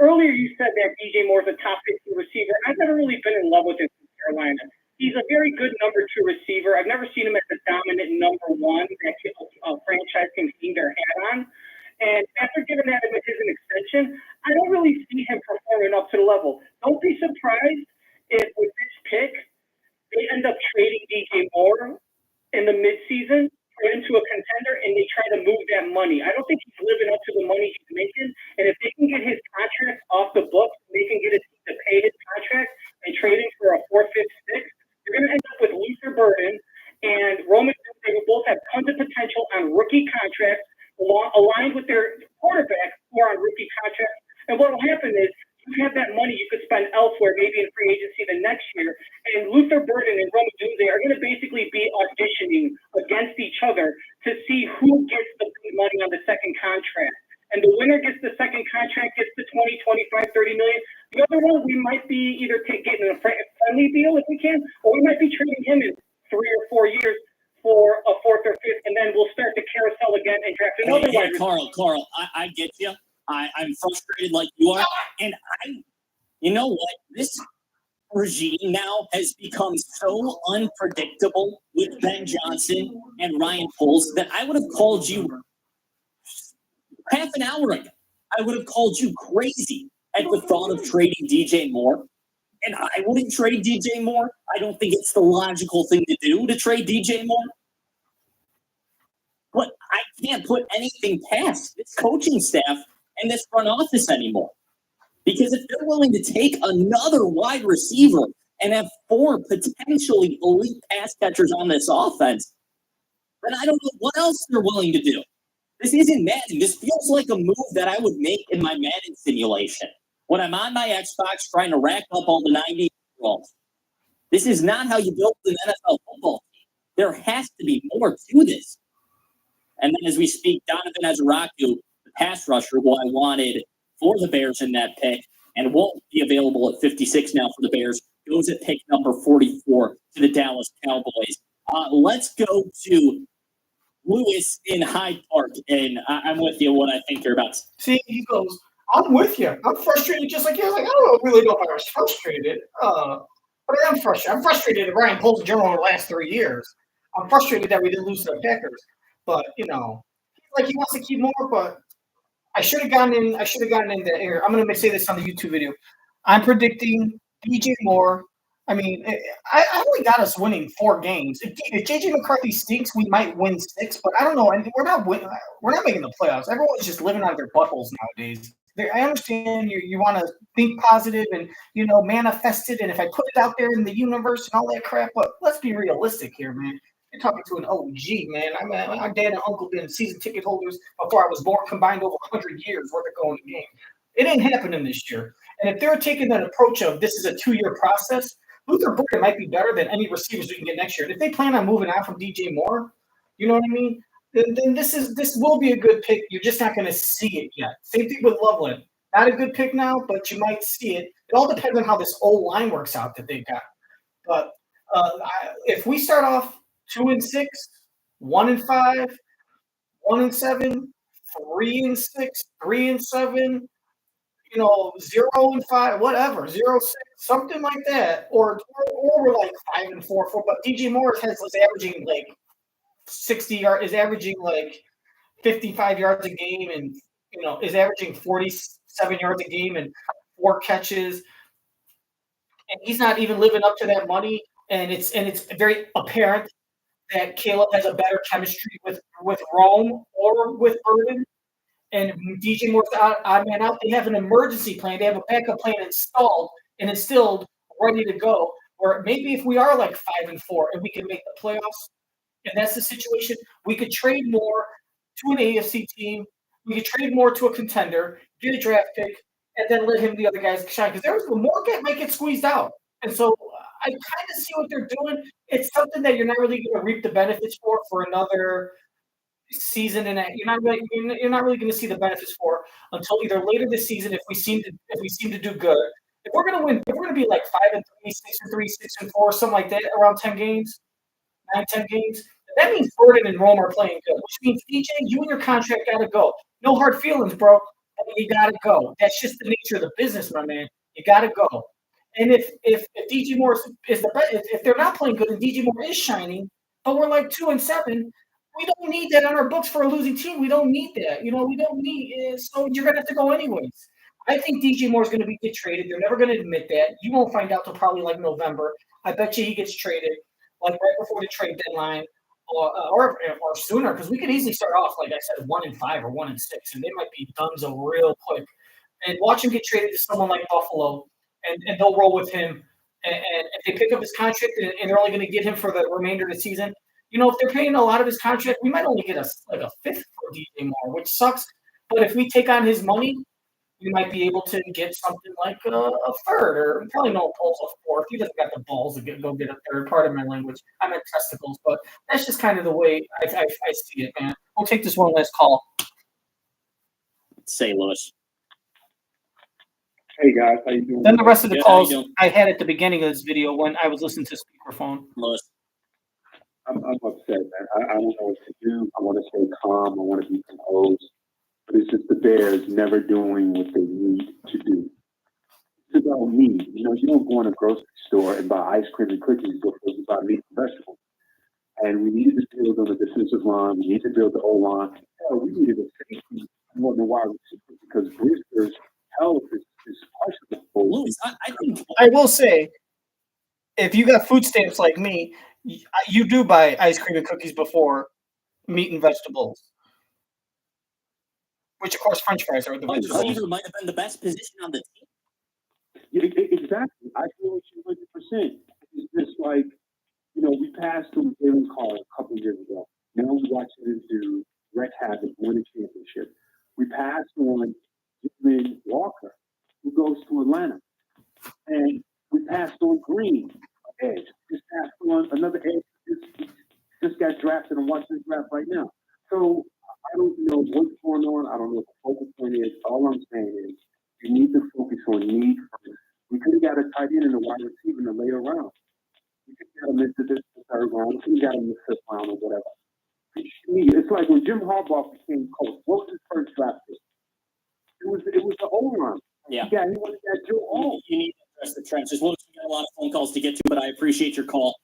Earlier you said that DJ Moore's a top 50 receiver. I've never really been in love with him in Carolina. He's a very good number 2 receiver. I've never seen him as the dominant number 1 that a franchise can hang their hat on. And after giving that him an extension, I don't really see him performing up to the level. Don't be surprised if with this pick, they end up trading DJ Moore in the midseason into a contender, and they try to move that money. I don't think he's living up to the money he's making. And if they can get his contract off the books, they can get it to pay his contract and trade him for a 4th, 5th, 6th, you're going to end up with Luther Burden and Roman. They will both have tons of potential on rookie contracts, aligned with their quarterback who are on rookie contracts. And what will happen is you have that money you could spend elsewhere, maybe in free agency the next year. And Luther Burden and Roman Dunze are going to basically be auditioning against each other to see who gets the big money on the second contract. And the winner gets the second contract, gets the 20, 25, 30 million. The other one, we might be either getting a friendly deal if we can, or we might be trading him in 3 or 4 years for a 4th or 5th, and then we'll start the carousel again and draft another one. Carl, I get you. I'm frustrated like you are. And you know what? This regime now has become so unpredictable with Ben Johnson and Ryan Poles that I would have called you half an hour ago. I would have called you crazy at the thought of trading DJ Moore. And I wouldn't trade DJ Moore. I don't think it's the logical thing to do to trade DJ Moore. But I can't put anything past this coaching staff and this front office anymore. Because if they're willing to take another wide receiver and have 4 potentially elite pass catchers on this offense, then I don't know what else they're willing to do. This isn't Madden. This feels like a move that I would make in my Madden simulation when I'm on my Xbox trying to rack up all the 90 rolls. This is not how you build an NFL football team. There has to be more to this. And then as we speak, Donovan Ezeraku, the pass rusher who I wanted for the Bears in that pick and won't be available at 56 now for the Bears, goes at pick number 44 to the Dallas Cowboys. Let's go to Lewis in Hyde Park, and I'm with you what I think you're about. See, he goes, I'm with you. I'm frustrated just like you. I was like, I don't really know if I was frustrated. But I am frustrated. I'm frustrated that Ryan Poles in general in the last 3 years. I'm frustrated that we didn't lose to the Packers. But, you know, like he wants to keep more, but I should have gotten in. I should have gotten in the air. I'm going to say this on the YouTube video. I'm predicting DJ Moore. I mean, I only got us winning 4 games. If JJ McCarthy stinks, we might win 6. But I don't know. We're not making the playoffs. Everyone's just living out of their buttholes nowadays. I understand you want to think positive and, you know, manifest it. And if I put it out there in the universe and all that crap, but let's be realistic here, man. You're talking to an OG, man. I mean, my dad and uncle been season ticket holders before I was born, combined over 100 years worth of going to game. It ain't happening this year. And if they're taking that approach of this is a 2-year process, Luther Burden might be better than any receivers we can get next year. And if they plan on moving on from DJ Moore, you know what I mean? Then this will be a good pick. You're just not going to see it yet. Same thing with Loveland. Not a good pick now, but you might see it. It all depends on how this old line works out that they got. But if we start off 2-6, 1-5, 1-7, 3-6, 3-7, 0-5, whatever, 0-6, something like that, or we're like 5-4, but DJ Moore is averaging like 60 yards, is averaging like 55 yards a game, and is averaging 47 yards a game and 4 catches, and he's not even living up to that money, and it's very apparent that Caleb has a better chemistry with Rome or with Burden. And DJ Moore's odd man out. They have an emergency plan. They have a backup plan installed and instilled, ready to go. Or maybe if we are like 5-4 and we can make the playoffs, and that's the situation, we could trade more to an AFC team. We could trade more to a contender, get a draft pick, and then let the other guys shine. Because more might get squeezed out. And so I kind of see what they're doing. It's something that you're not really going to reap the benefits for another season, and you're not really going to see the benefits for until either later this season if we seem to do good. If we're going to win, if we're going to be like 5-3, 6-3, 6-4, something like that, around 10 games, 9-10 games, that means Burden and Rome are playing good, which means DJ, you and your contract got to go. No hard feelings, bro. You got to go. That's just the nature of the business, my man. You got to go. And if DJ Moore is the best, if they're not playing good and DJ Moore is shining, but we're like 2-7. We don't need that on our books for a losing team. We don't need that. We don't need it. So you're going to have to go anyways. I think DJ Moore is going to get traded. They're never going to admit that. You won't find out till probably like November. I bet you he gets traded like right before the trade deadline or sooner, because we could easily start off, like I said, 1-5 or 1-6, and they might be donezo real quick. And watch him get traded to someone like Buffalo, and they'll roll with him. And if they pick up his contract and they're only going to get him for the remainder of the season, if they're paying a lot of his contract, we might only get a fifth for DJ Moore, which sucks. But if we take on his money, we might be able to get something like a third, or probably no Poles a fourth. He doesn't got the balls to go get a third. Pardon my language. I meant testicles, but that's just kind of the way I see it, man. We'll take this one last call. Say, Lewis. Hey guys, how you doing? Then the rest of the calls I had at the beginning of this video when I was listening to speakerphone. Lewis. I'm upset, man. I don't know what to do. I want to stay calm. I want to be composed. But it's just the Bears never doing what they need to do. It's about me. You don't go in a grocery store and buy ice cream and cookies before you buy meat and vegetables. And we needed to build on the defensive line. We need to build the O-line. Hell, we needed a safety more than wide receiver because Brewster's health is questionable. Lewis, I will say, if you got food stamps like me, you do buy ice cream and cookies before meat and vegetables. Which, of course, French fries are the vegetables. Receiver might have been the best position on the team. Yeah, exactly. I feel with you 100%. It's just like, we passed through Jalen Carr a couple of years ago. Now we watch it into Rec Havoc win a championship. We passed on Jimmy Walker, who goes to Atlanta. And we passed on Green, edge. Just passed on another edge. Just got drafted and watching the draft right now. So I don't know what's going on. I don't know what the focal point is. All I'm saying is you need to focus on need first. We could have got a tight end and a wide receiver in the later round. We could have got him into the third round. We could have got him in the fifth round or whatever. It's like when Jim Harbaugh became coach. What was his first draft pick? It was the O-line. Yeah. Yeah, he wanted that Joe O. You need to address the trenches. Well, we got a lot of phone calls to get to, but I appreciate your call.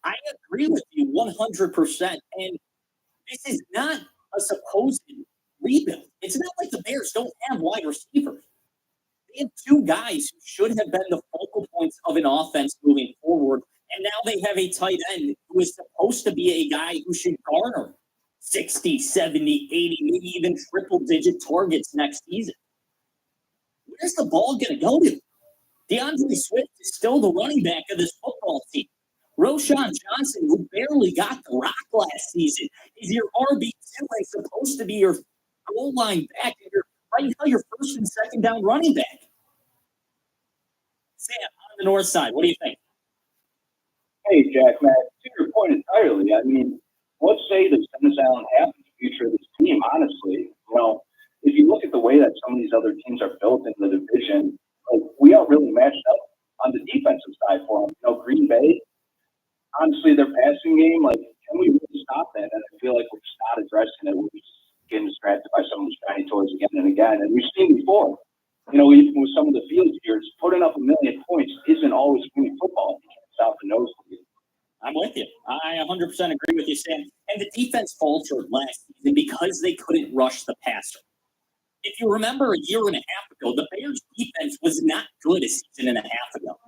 I agree with you 100%. And this is not a supposed rebuild. It's not like the Bears don't have wide receivers. They have two guys who should have been the focal points of an offense moving forward. And now they have a tight end who is supposed to be a guy who should garner 60, 70, 80, maybe even triple-digit targets next season. Where's the ball going to go to? DeAndre Swift is still the running back of this football team. Roshan Johnson, who barely got the rock last season, is your RB2 and supposed to be your goal line back. And right now, your first and second down running back. Sam, on the north side, what do you think? Hey, Jack, Matt, to your point entirely, I mean, what say does Dennis Allen have in the future of this team, honestly? You know, if you look at the way that some of these other teams are built in the division, like, we aren't really matched up on the defensive side for them. You know, Green Bay, honestly, their passing game, like, can we really stop that? And I feel like we're just not addressing it. We're just getting distracted by some of those shiny toys again and again. And we've seen before, you know, even with some of the field years, putting up 1 million points isn't always winning football. You can't stop the nosebleed. I'm with you. I 100% agree with you, Sam. And the defense faltered last season because they couldn't rush the passer. If you remember a year and a half ago, the Bears' defense was not good a season and a half ago.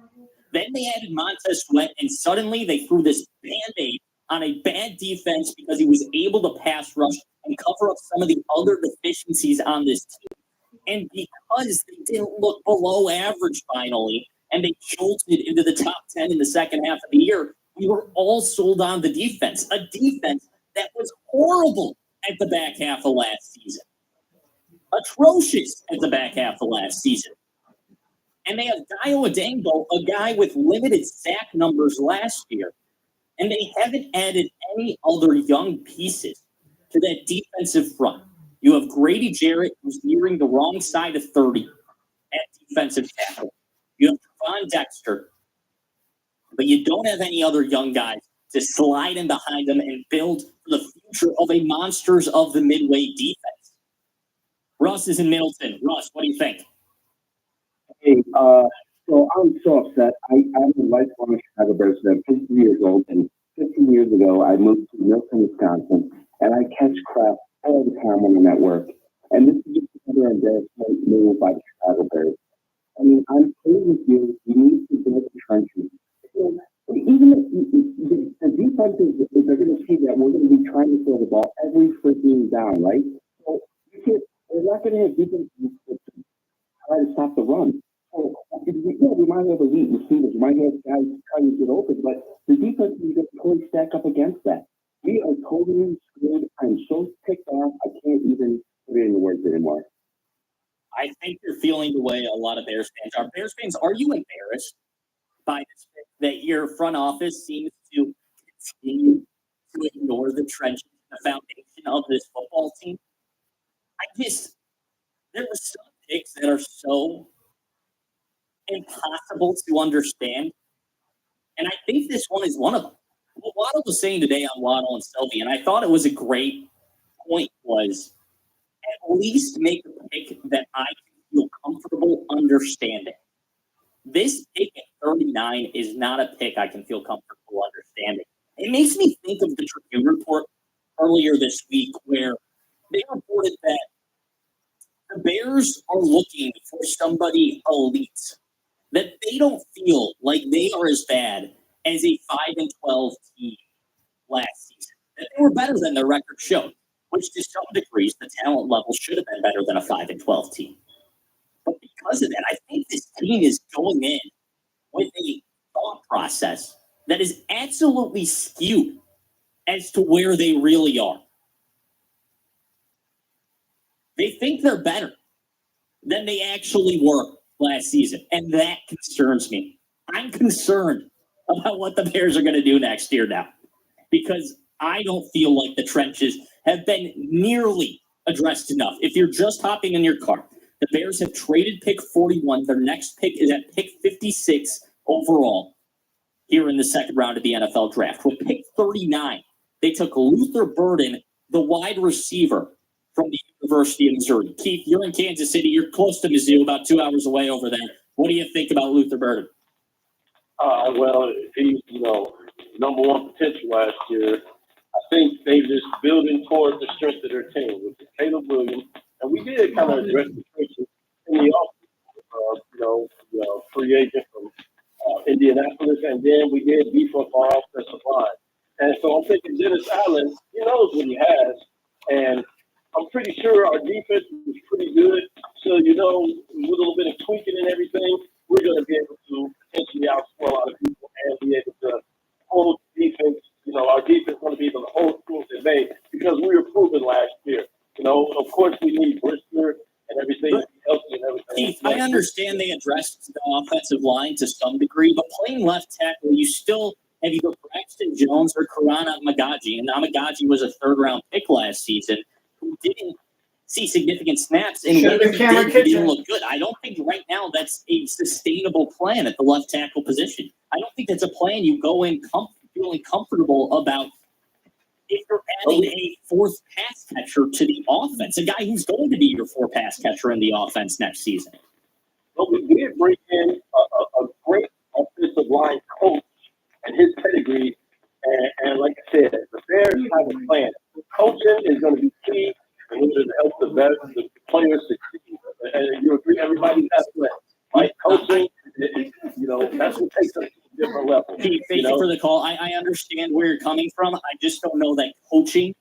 Then they added Montez Sweat, and suddenly they threw this Band-Aid on a bad defense because he was able to pass rush and cover up some of the other deficiencies on this team. And because they didn't look below average finally, and they jolted into the top 10 in the second half of the year, we were all sold on the defense, a defense that was horrible at the back half of last season. Atrocious at the back half of last season. And they have Dio Adango, a guy with limited sack numbers last year. And they haven't added any other young pieces to that defensive front. You have Grady Jarrett, who's nearing the wrong side of 30 at defensive tackle. You have Trevon Dexter. But you don't have any other young guys to slide in behind them and build for the future of a monsters of the midway defense. Russ is in Middleton. Russ, what do you think? Hey, so I'm so upset. I'm a lifelong Chicago Bears fan, 15 years old, and 15 years ago I moved to Milton, Wisconsin, and I catch crap all the time on the network. And this is just another embarrassment made by the Chicago Bears. I mean, I'm clear with you. You need to build the trenches. Even if the defense is, they're going to see that we're going to be trying to throw the ball every freaking down, right? So you can't. We're not going to have defense try to stop the run. So, yeah, we might have elite receivers, we might have guys trying to get open, but the defense is going to totally stack up against that. We are totally screwed. I'm so ticked off. I can't even put it into words anymore. I think you're feeling the way a lot of Bears fans are. Bears fans, are you embarrassed by this fact that your front office seems to continue to ignore the trenches, the foundation of this football team? There were some picks that are so impossible to understand. And I think this one is one of them. What Waddle was saying today on Waddle and Sylvie, and I thought it was a great point, was at least make a pick that I can feel comfortable understanding. This pick at 39 is not a pick I can feel comfortable understanding. It makes me think of the Tribune report earlier this week where they reported that the Bears are looking for somebody elite, that they don't feel like they are as bad as a 5-12 team last season, that they were better than their record showed, which to some degrees the talent level should have been better than a 5-12 team. But because of that, I think this team is going in with a thought process that is absolutely skewed as to where they really are. They think they're better than they actually were last season, and that concerns me. I'm concerned about what the Bears are going to do next year now, because I don't feel like the trenches have been nearly addressed enough. If you're just hopping in your car, the Bears have traded pick 41. Their next pick is at pick 56 overall here in the second round of the NFL draft. With pick 39, they took Luther Burden, the wide receiver from the University of Missouri. Keith, you're in Kansas City. You're close to Mizzou, about 2 hours away over there. What do you think about Luther Burden? Well, he's, number one potential last year. I think they just building towards the strength of their team with Caleb Williams. And we did kind of address the trenches in the offseason, free agent from Indianapolis, and then we did beef up our offensive line. And so I'm thinking Dennis Allen, he knows what he has, and I'm pretty sure our defense is pretty good. So, with a little bit of tweaking and everything, we're going to be able to potentially outscore a lot of people and be able to hold defense. Our defense is going to be able to hold schools at bay because we were proven last year. Of course, we need Brister and everything to be healthy and everything. Keith, I understand they addressed the offensive line to some degree, but playing left tackle, you still have either Braxton Jones or Karana Amagaji. And Amagaji was a third-round pick last season who didn't see significant snaps, and when he didn't look good. I don't think right now that's a sustainable plan at the left tackle position. I don't think that's a plan you go in feeling comfortable about if you're adding a fourth pass catcher to the offense, a guy who's going to be your fourth pass catcher in the offense next season. But we did bring in a great offensive line coach and his pedigree, and like I said, the Bears have a plan. Coaching is going to be key in order to help the players succeed. And you agree, everybody has a plan, right? Coaching, that's what takes us to a different level. Pete, thank you for the call. I understand where you're coming from. I just don't know that coaching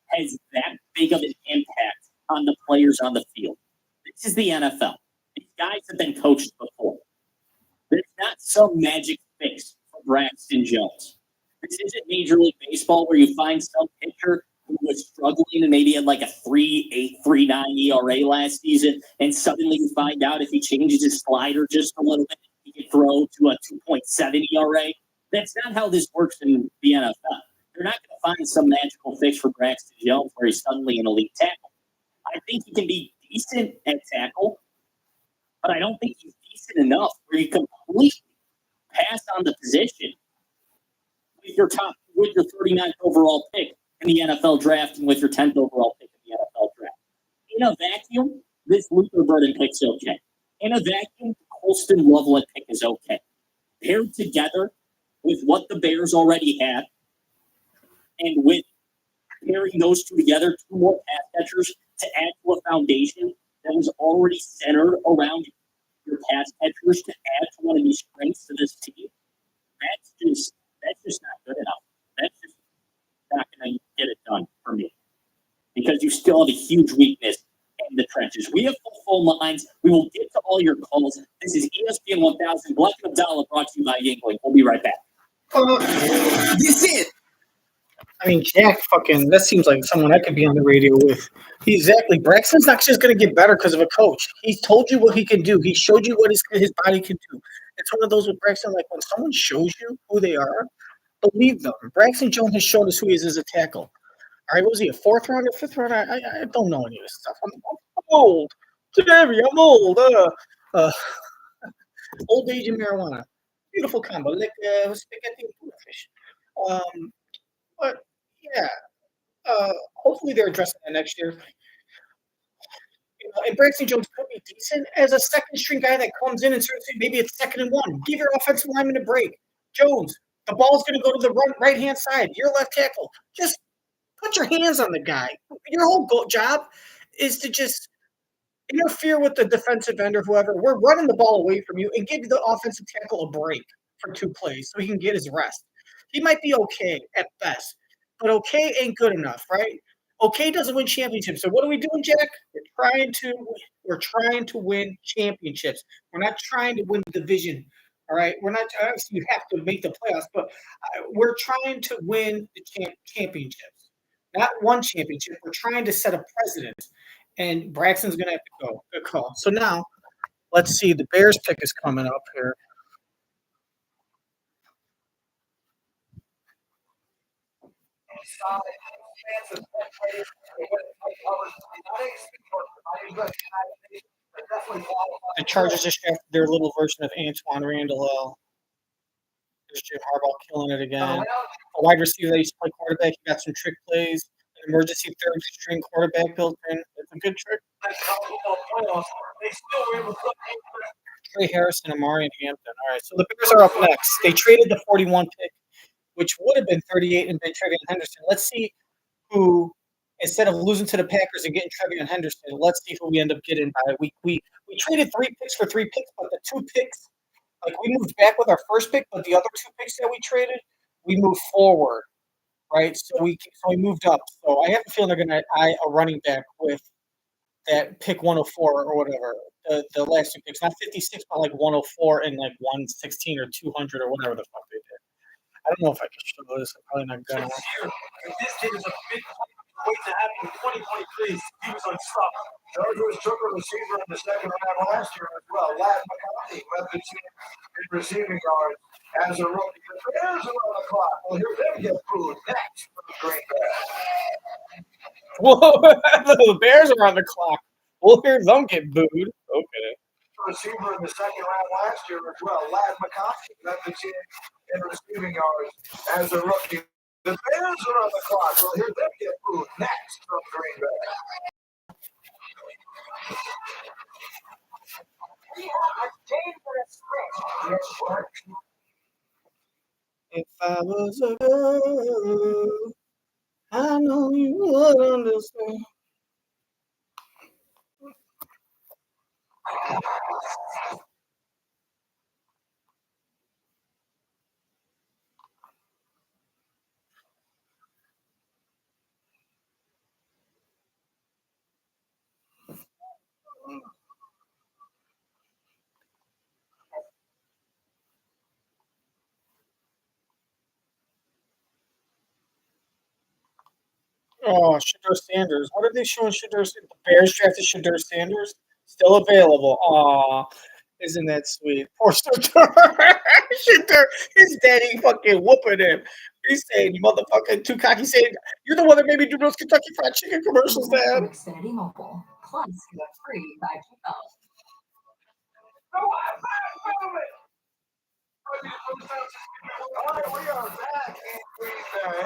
has that big of an impact on the players on the field. This is the NFL. These guys have been coached before. There's not some magic fix for Braxton Jones. This isn't Major League Baseball where you find some pitcher who was struggling and maybe had like a 3.8, 3.9 ERA last season, and suddenly you find out if he changes his slider just a little bit, he can throw to a 2.7 ERA. That's not how this works in the NFL. They're not going to find some magical fix for Braxton Jones where he's suddenly an elite tackle. I think he can be decent at tackle, but I don't think he's decent enough where you completely pass on the position with your 39th overall pick in the NFL draft and with your 10th overall pick in the NFL draft. In a vacuum, this Luther Burden pick's okay. In a vacuum, the Colston Loveland pick is okay. Paired together with what the Bears already had, and with pairing those two together, two more pass catchers to add to a foundation that was already centered around your pass catchers to add to one of these strengths to this team, that's just not good enough. That's just not going to get it done for me, because you still have a huge weakness in the trenches. We have full phone lines. We will get to all your calls. This is ESPN 1000. Black and Abdallah, brought to you by Yingling. We'll be right back. This is. I mean, Jack that seems like someone I could be on the radio with. Exactly. Braxton's not just going to get better because of a coach. He's told you what he can do. He showed you what his body can do. It's one of those with Braxton, like when someone shows you who they are, believe them. Braxton Jones has shown us who he is as a tackle. All right, was he a fourth rounder, fifth rounder? I don't know any of this stuff. I'm old. I'm old. Old age and marijuana. Beautiful combo. Like spaghetti and tuna fish. But yeah, hopefully they're addressing that next year. And Braxton Jones could be decent as a second string guy that comes in and seriously, maybe it's 2nd and 1. Give your offensive lineman a break. Jones, the ball's going to go to the right hand side. You're left tackle. Just put your hands on the guy. Your whole job is to just interfere with the defensive end or whoever. We're running the ball away from you and give the offensive tackle a break for 2 plays so he can get his rest. He might be okay at best, but okay ain't good enough, right? Okay doesn't win championships. So what are we doing, Jack? We're trying to win championships. We're not trying to win the division. All right, we're not. Obviously, you have to make the playoffs, but we're trying to win the championships, not one championship. We're trying to set a precedent, and Braxton's going to have to go. Good call. So now, let's see. The Bears pick is coming up here. The Chargers just drafted their little version of Antoine Randall. There's Jim Harbaugh killing it again. A wide receiver that used to play quarterback. He got some trick plays. An emergency third string quarterback built in. It's a good trick. Trey Harrison, Amari, and Hampton. All right, so the Bears are up next. They traded the 41 pick, which would have been 38 and been Trevion Henderson. Let's see who, instead of losing to the Packers and getting Trevion Henderson, let's see who we end up getting by we traded 3 picks for 3 picks, but the 2 picks, like we moved back with our first pick, but the other 2 picks that we traded, we moved forward, right? So we moved up. So I have a feeling they're going to eye a running back with that pick 104 or whatever. The last 2 picks, not 56, but like 104 and like 116 or 200 or whatever the fuck they did. I don't know if I can show this. I'm probably not gonna. This kid is a big wait to happen in 2023. He was unstoppable. Chargers took a receiver in the second round last year as well. Lad McConkey led the team in receiving yards as a rookie. The Bears are on the clock. We'll hear them get booed next from Green Bay. Whoa, the Bears are on the clock. We'll hear them get booed. Okay. Receiver in the second round last year as well. Lad McConkey led the team in receiving yards as a rookie. The Bears are on the clock. We'll hear them get booed next from Green Bay. If I was a girl, I know you would understand. Oh, Shadur Sanders. What are they showing Shadur? The Bears drafted Shadur Sanders. Still available. Aw, isn't that sweet? Poor Shadur. Shadur, his daddy fucking whooping him. He's saying, you motherfucking too cocky, saying, you're the one that made me do those Kentucky Fried Chicken commercials, Dad. Xfinity Mobile. Plus, get free by kickoff. All right, we are back in Green Bay.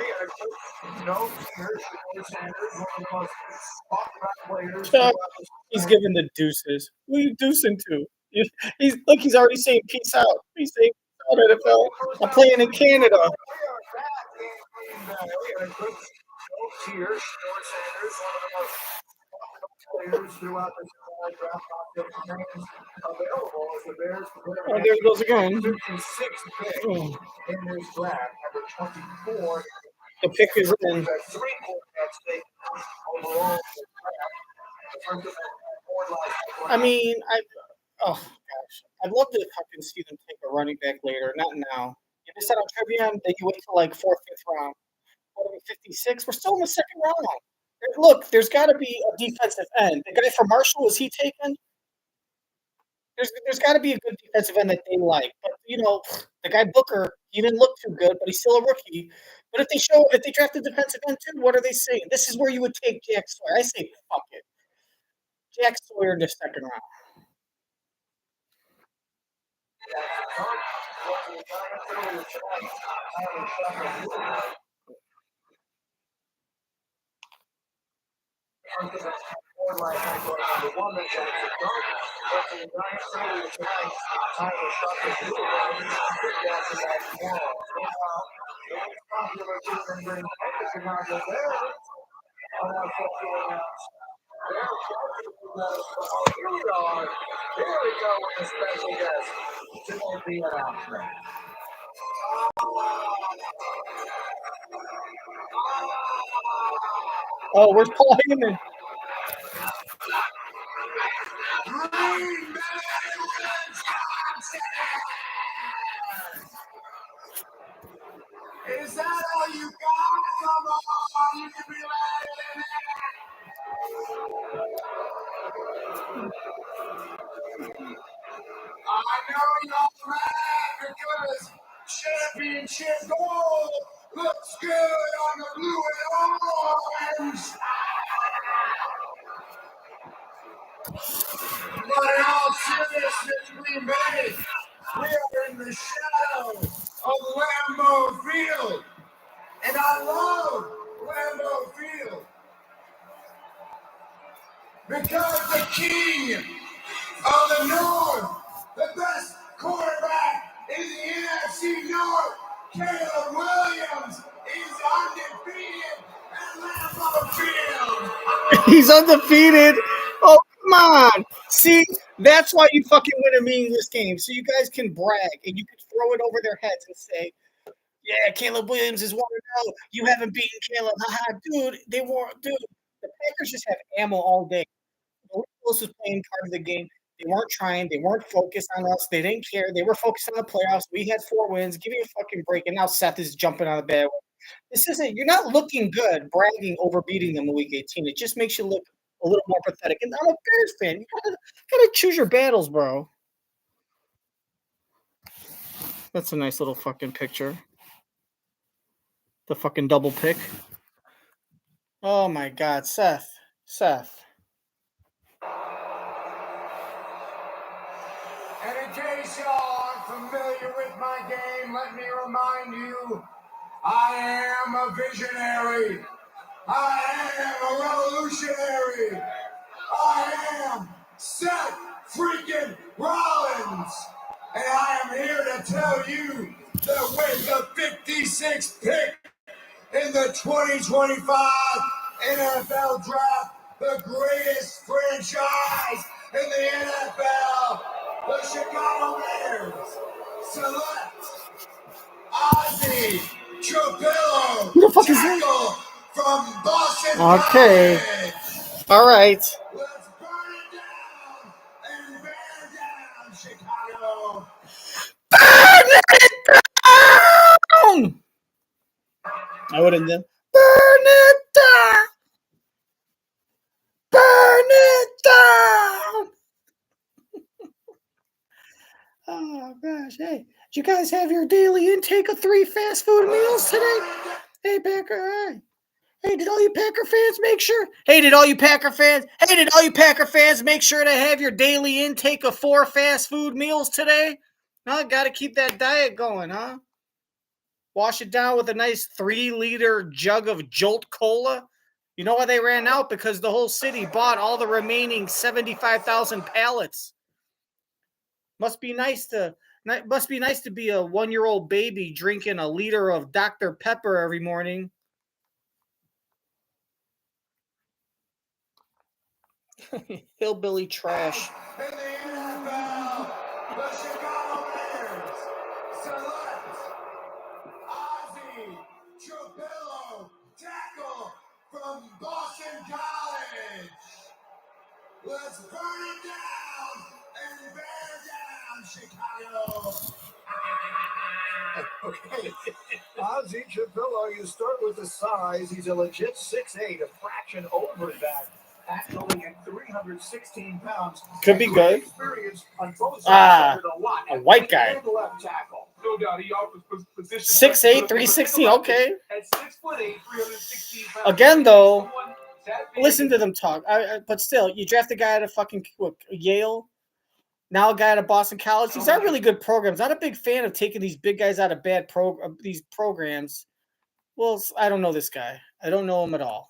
No, here's Sanders, one of the most talked about players. He's giving the deuces. Who are you deucing to? He's already saying peace out. He's saying peace out, NFL. I'm playing in Canada. We are back in Green Bay. Here's Sanders, one of the most players throughout the draft process available as the Bears. Oh, there it goes again. 56 pick in this draft, number 24. The pick is in. 3 quarterbacks take overall. I mean, oh gosh, I'd love to fucking see them take a running back later. Not now. If they said on Trevion, then you wait till like 4th, 5th round. 56. We're still in the second round. Look, there's got to be a defensive end. The guy from Marshall, was he taken? There's got to be a good defensive end that they like. But the guy Booker, he didn't look too good, but he's still a rookie. But if they draft a defensive end too, what are they saying? This is where you would take Jack Sawyer. I say fuck it. Jack Sawyer in the second round. Oh, where's Paul Heyman? I know y'all mad because championship gold looks good on the blue and orange. But in all seriousness, Green Bay, we are in the shadow of Lambeau Field. And I love Lambeau Field because the king of the North, the best quarterback in the NFC North, Caleb Williams, is undefeated at Lambeau Field. He's undefeated. Oh, come on. See, that's why you fucking win a meaningless game. So you guys can brag and you can throw it over their heads and say, yeah, Caleb Williams is 1-0. You haven't beaten Caleb. Haha, dude, they weren't. Dude, the Packers just have ammo all day. The Eagles was playing part of the game. They weren't trying. They weren't focused on us. They didn't care. They were focused on the playoffs. We had 4 wins. Give me a fucking break. And now Seth is jumping on the bed. This isn't. You're not looking good bragging over beating them in Week 18. It just makes you look a little more pathetic. And I'm a Bears fan. You gotta choose your battles, bro. That's a nice little fucking picture. The fucking double pick. Oh my God, Seth. And in case y'all aren't familiar with my game, let me remind you, I am a visionary. I am a revolutionary. I am Seth freaking Rollins. And I am here to tell you that with the 56th pick in the 2025 NFL Draft, the greatest franchise in the NFL, the Chicago Bears select Ozzie Trapillo. Who the fuck is that? Tackle from Boston. Okay. College. All right. Let's burn it down and bear down Chicago. Burn it down! I would have done. Burn it down! Burn it down! Oh gosh, hey, did you guys have your daily intake of 3 fast food meals today? Hey, Packer, hey, did all you Packer fans make sure? Hey, did all you Packer fans make sure to have your daily intake of 4 fast food meals today? No, got to keep that diet going, huh? Wash it down with a nice 3-liter jug of Jolt Cola. You know why they ran out? Because the whole city bought all the remaining 75,000 pallets. Must be nice to be a 1-year-old baby drinking a liter of Dr. Pepper every morning. Hillbilly trash. In the NFL, the Chicago Bears select Ozzie Trapillo, tackle from Boston College. Let's burn it down and bear down Chicago. Okay. Ozzie Trapillo, you start with the size. He's a legit 6'8", a fraction over that. Actually at 316 pounds. Could be good. Experience on both sides a lot. A white guy. And left tackle. No doubt, he offers position 6'8", 316, okay. At 6'8", 316 pounds. Again, though, listen to them talk. But still, you draft a guy at a fucking Yale. Now a guy at a Boston College. These are really good programs. Not a big fan of taking these big guys out of these programs. Well, I don't know this guy. I don't know him at all.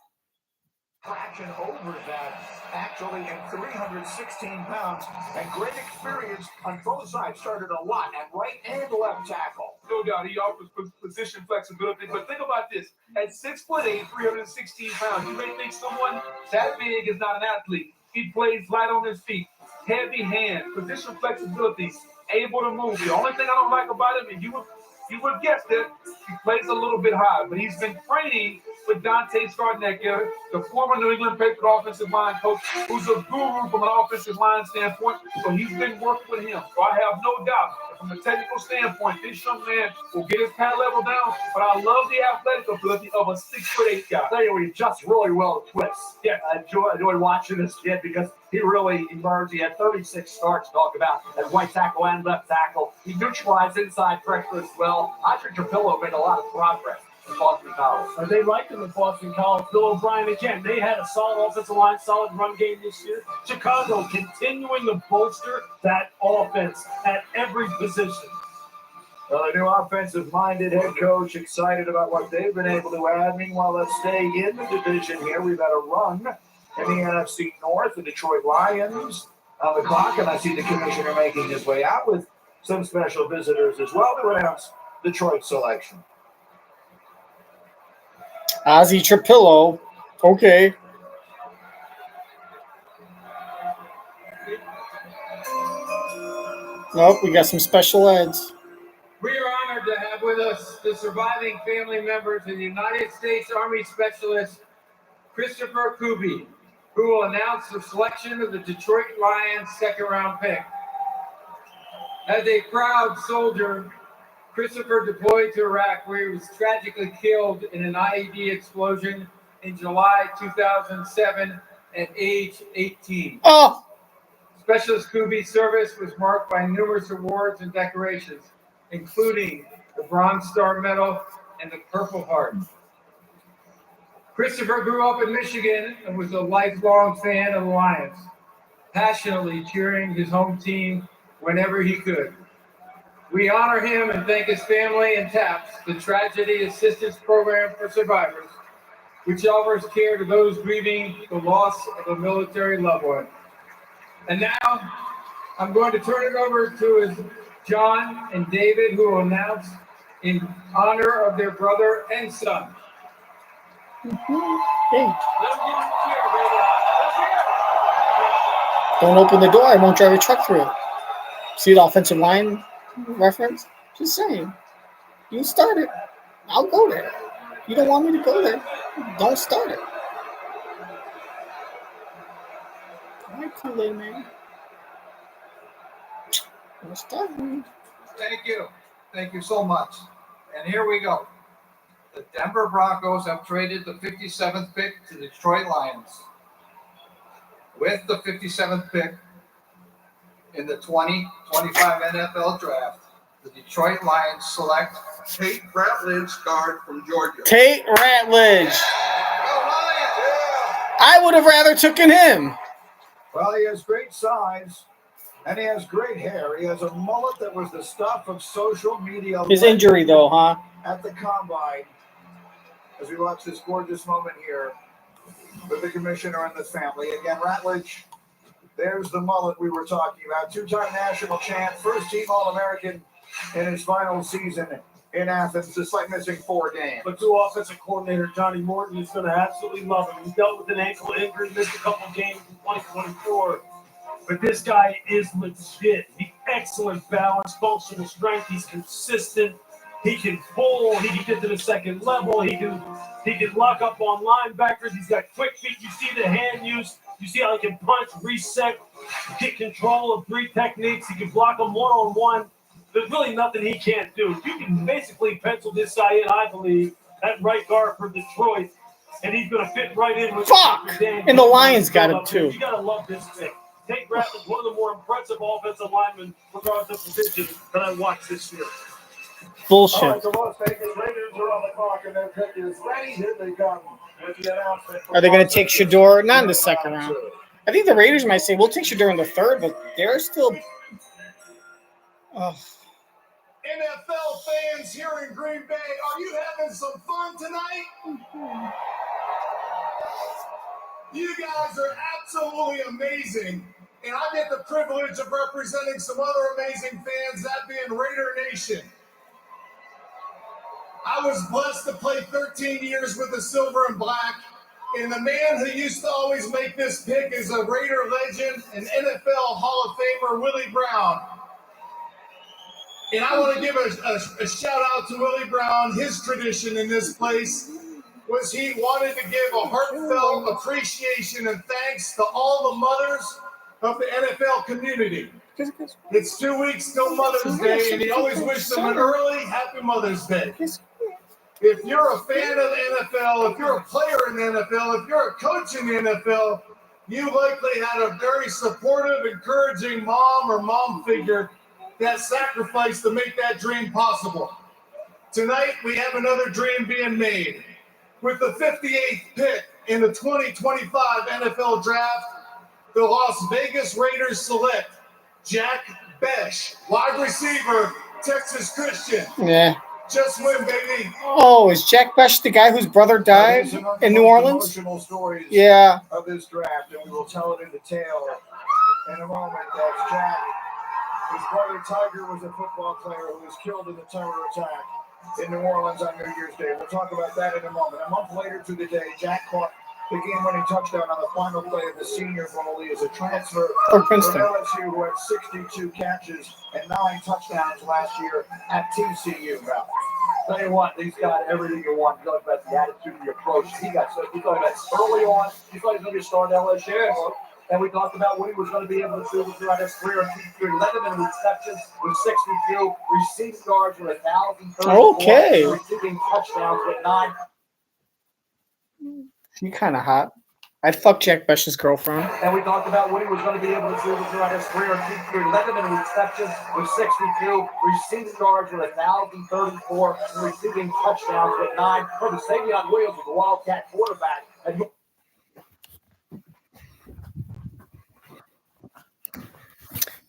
Fraction over that, actually at 316 pounds, and great experience on both sides. Started a lot at right and left tackle. No doubt, he offers position flexibility. But think about this: at 6'8", 316 pounds, you may think someone that big is not an athlete. He plays light on his feet, heavy hand, position flexibility, able to move. The only thing I don't like about him, and you would guess that he plays a little bit high, but he's been training with Dante Scarnecchia, the former New England Patriot offensive line coach, who's a guru from an offensive line standpoint. So he's been working with him. So I have no doubt that from a technical standpoint, this young man will get his pad level down. But I love the athletic ability of a 6'8" guy. He adjusts really well to twists. Yeah, I enjoyed watching this kid because he really emerged. He had 36 starts to talk about as right tackle and left tackle. He neutralized inside pressure as well. Andre Trapillo made a lot of progress in Boston College. They liked him at Boston College. Bill O'Brien, again, they had a solid offensive line, solid run game this year. Chicago continuing to bolster that offense at every position. Well, a new offensive-minded head coach excited about what they've been able to add. Meanwhile, let's stay in the division here. We've had a run in the NFC North. The Detroit Lions on the clock, and I see the commissioner making his way out with some special visitors as well to announce Detroit's selection. Ozzie Trapillo. Okay. Nope, we got some special eds. We are honored to have with us the surviving family members of the United States Army Specialist Christopher Kuby, who will announce the selection of the Detroit Lions second-round pick. As a proud soldier, Christopher deployed to Iraq, where he was tragically killed in an IED explosion in July 2007 at age 18. Oh! Specialist Kuby's service was marked by numerous awards and decorations, including the Bronze Star Medal and the Purple Heart. Christopher grew up in Michigan and was a lifelong fan of the Lions, passionately cheering his home team whenever he could. We honor him and thank his family and TAPS, the Tragedy Assistance Program for Survivors, which offers care to those grieving the loss of a military loved one. And now, I'm going to turn it over to John and David, who will announce in honor of their brother and son. Hey. Don't open the door. I won't drive a truck through it. See the offensive line reference? Just saying. You start it. I'll go there. You don't want me to go there. Don't start it. All right, Kool-Aid man. Don't start it. Thank you. Thank you so much. And here we go. The Denver Broncos have traded the 57th pick to the Detroit Lions. With the 57th pick in the 2025 NFL Draft, the Detroit Lions select Tate Ratledge, guard from Georgia. Tate Ratledge. I would have rather taken him. Well, he has great size, and he has great hair. He has a mullet that was the stuff of social media. His injury, though, huh? At the combine, as we watch this gorgeous moment here with the commissioner and the family. Again, Ratledge, there's the mullet we were talking about. Two-time national champ, first-team All-American in his final season in Athens, despite missing 4 games. But new offensive coordinator Johnny Morton is going to absolutely love him. He dealt with an ankle injury, missed a couple games in 2024. But this guy is legit. He's excellent balance, functional strength. He's consistent. He can pull. He can get to the second level. He can lock up on linebackers. He's got quick feet. You see the hand use. You see how he can punch, reset, get control of 3 techniques. He can block them one-on-one. There's really nothing he can't do. You can basically pencil this guy in, I believe, at right guard for Detroit, and he's going to fit right in with And the Lions got him, too. You got to love this pick. Tate Ratledge, one of the more impressive offensive linemen, regardless of position, that I watched this year. Bullshit. All right, so Las Vegas Raiders are on the clock, and their pick is ready. Here they come with the announcement. Are they going to take Shador? Not in the second round. I think the Raiders might say, we'll take Shador in the third, but they're still... NFL fans here in Green Bay, are you having some fun tonight? You guys are absolutely amazing. And I get the privilege of representing some other amazing fans, that being Raider Nation. I was blessed to play 13 years with the Silver and Black, and the man who used to always make this pick is a Raider legend, an NFL Hall of Famer, Willie Brown. And I want to give a shout out to Willie Brown, his tradition in this place. was he wanted to give a heartfelt appreciation and thanks to all the mothers of the NFL community. It's 2 weeks till Mother's Day, and he always wished them an early Happy Mother's Day. If you're a fan of the NFL, if you're a player in the NFL, if you're a coach in the NFL, you likely had a very supportive, encouraging mom or mom figure that sacrificed to make that dream possible. Tonight, we have another dream being made. With the 58th pick in the 2025 NFL Draft, the Las Vegas Raiders select Jack Besh, wide receiver, Texas Christian. Yeah. Just win, baby. Oh, is Jack Besh the guy whose brother died in New Orleans? Yeah. Of this draft, and we will tell it in detail in a moment. That's Jack. His brother Tiger was a football player who was killed in the terror attack in New Orleans on New Year's Day. We'll talk about that in a moment. A month later to the day, Jack caught the game-winning touchdown on the final play of the Senior Bowl. He is a transfer from LSU who had 62 catches and 9 touchdowns last year at TCU. Now, tell you what, he's got everything you want. You talk about the attitude, the approach. He thought about early on. He thought he was going to be a star at LSU. And we talked about what he was going to be able to do throughout his career. 11 receptions with 62 receiving yards with 1,034. Okay. Receiving touchdowns with 9. He kind of hot. I'd fuck Jack Besh's girlfriend. And we talked about what he was going to be able to do throughout his career. 11 receptions with 62 receiving yards with 1,034. Receiving touchdowns with 9. From Savion Williams was a Wildcat quarterback. And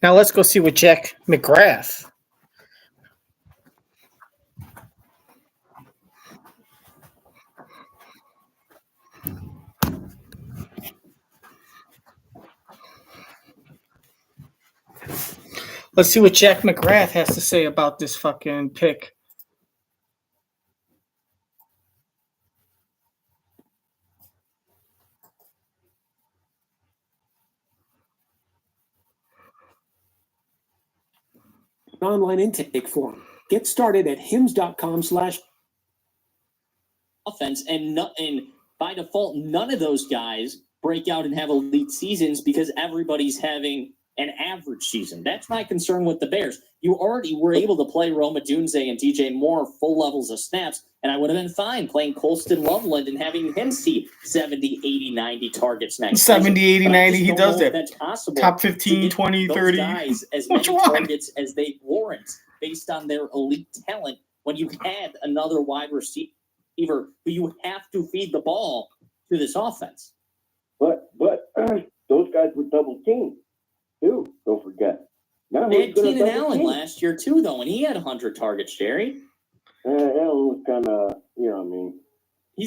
Now let's go see what Jack McGrath. Let's see what Jack McGrath has to say about this fucking pick. Online intake form. Get started at hims.com/. Offense, and by default, none of those guys break out and have elite seasons because everybody's having an average season. That's my concern with the Bears. You already were able to play Rome Odunze and DJ Moore full levels of snaps, and I would have been fine playing Colston Loveland and having him see 70, 80, 90 targets next 70, 80, 90, he does that. That's possible. Top 15, 20, 30. Guys as many targets as they warrant based on their elite talent when you had another wide receiver who you have to feed the ball to this offense. But those guys were double teamed too. Don't forget. Now they had Keenan Allen last year too, though, and he had 100 targets. Jerry. Allen was kind of, I mean. He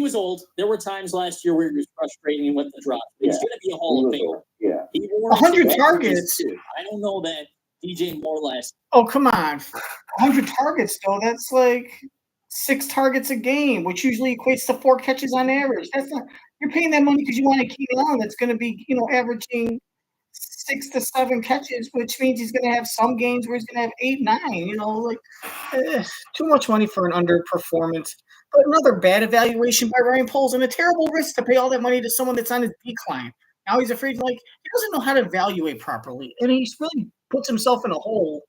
was old. There were times last year where he was frustrating with the drop. He's going to be a Hall of Famer. Yeah. 100 targets. I don't know that DJ Moore last. Oh, come on. 100 targets, though. That's like 6 targets a game, which usually equates to 4 catches on average. That's not. You're paying that money because you want a Keenan Allen that's going to be, averaging 6 to 7 catches, which means he's going to have some games where he's going to have 8, 9. Too much money for an underperformance. But another bad evaluation by Ryan Poles and a terrible risk to pay all that money to someone that's on his decline. Now he's afraid, he doesn't know how to evaluate properly, and he's really puts himself in a hole.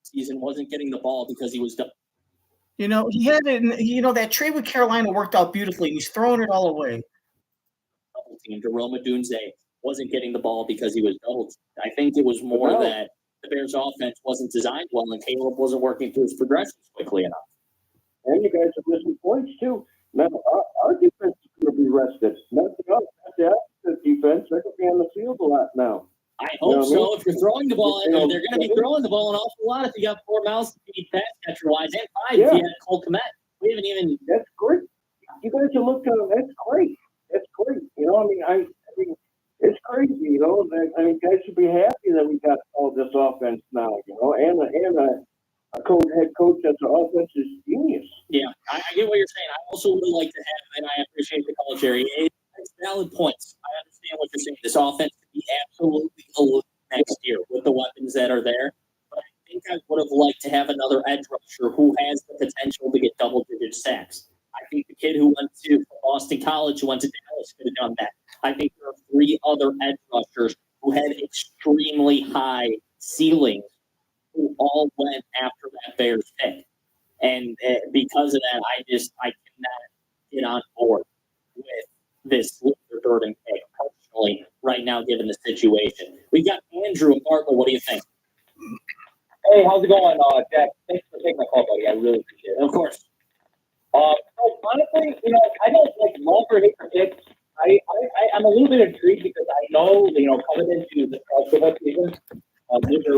Season wasn't getting the ball because he was done. He had it. That trade with Carolina worked out beautifully, and he's throwing it all away. Double team. Jerome Odunze wasn't getting the ball because he was double teamed. I think it was more that the Bears' offense wasn't designed well, and Caleb wasn't working through his progressions quickly enough. And you guys are missing points too. Now our defense is going to be rested. Nothing else. That's the defense. They're going to be on the field a lot now. I hope so. If you're throwing the ball, they're going to be throwing the ball an awful lot if you got 4 mouths to feed pass catcher wise, and 5 if you had Cole Kmet. We haven't even. That's great. You guys are looking. That's great. That's great. I mean, it's crazy. Guys should be happy that we got all this offense now. And a head coach that's an offensive genius. Yeah, I get what you're saying. I also would like to have, and I appreciate the call, Jerry. It's valid points. I understand what you're saying. This offense could be absolutely elite next year with the weapons that are there. But I think I would have liked to have another edge rusher who has the potential to get double-digit sacks. I think the kid who went to Boston College, who went to Dallas, could have done that. I think there are 3 other edge rushers who had extremely high ceilings who all went after that Bears pick. And because of that, I cannot get on board with this Luther Burden pick personally right now, given the situation. We got Andrew and Bartlett. What do you think? Hey, how's it going, Jack? Thanks for taking my call, buddy. I really appreciate it. Of course. So honestly, I don't love or hate the picks. I'm a little bit intrigued because I know, coming into the basketball season, Luther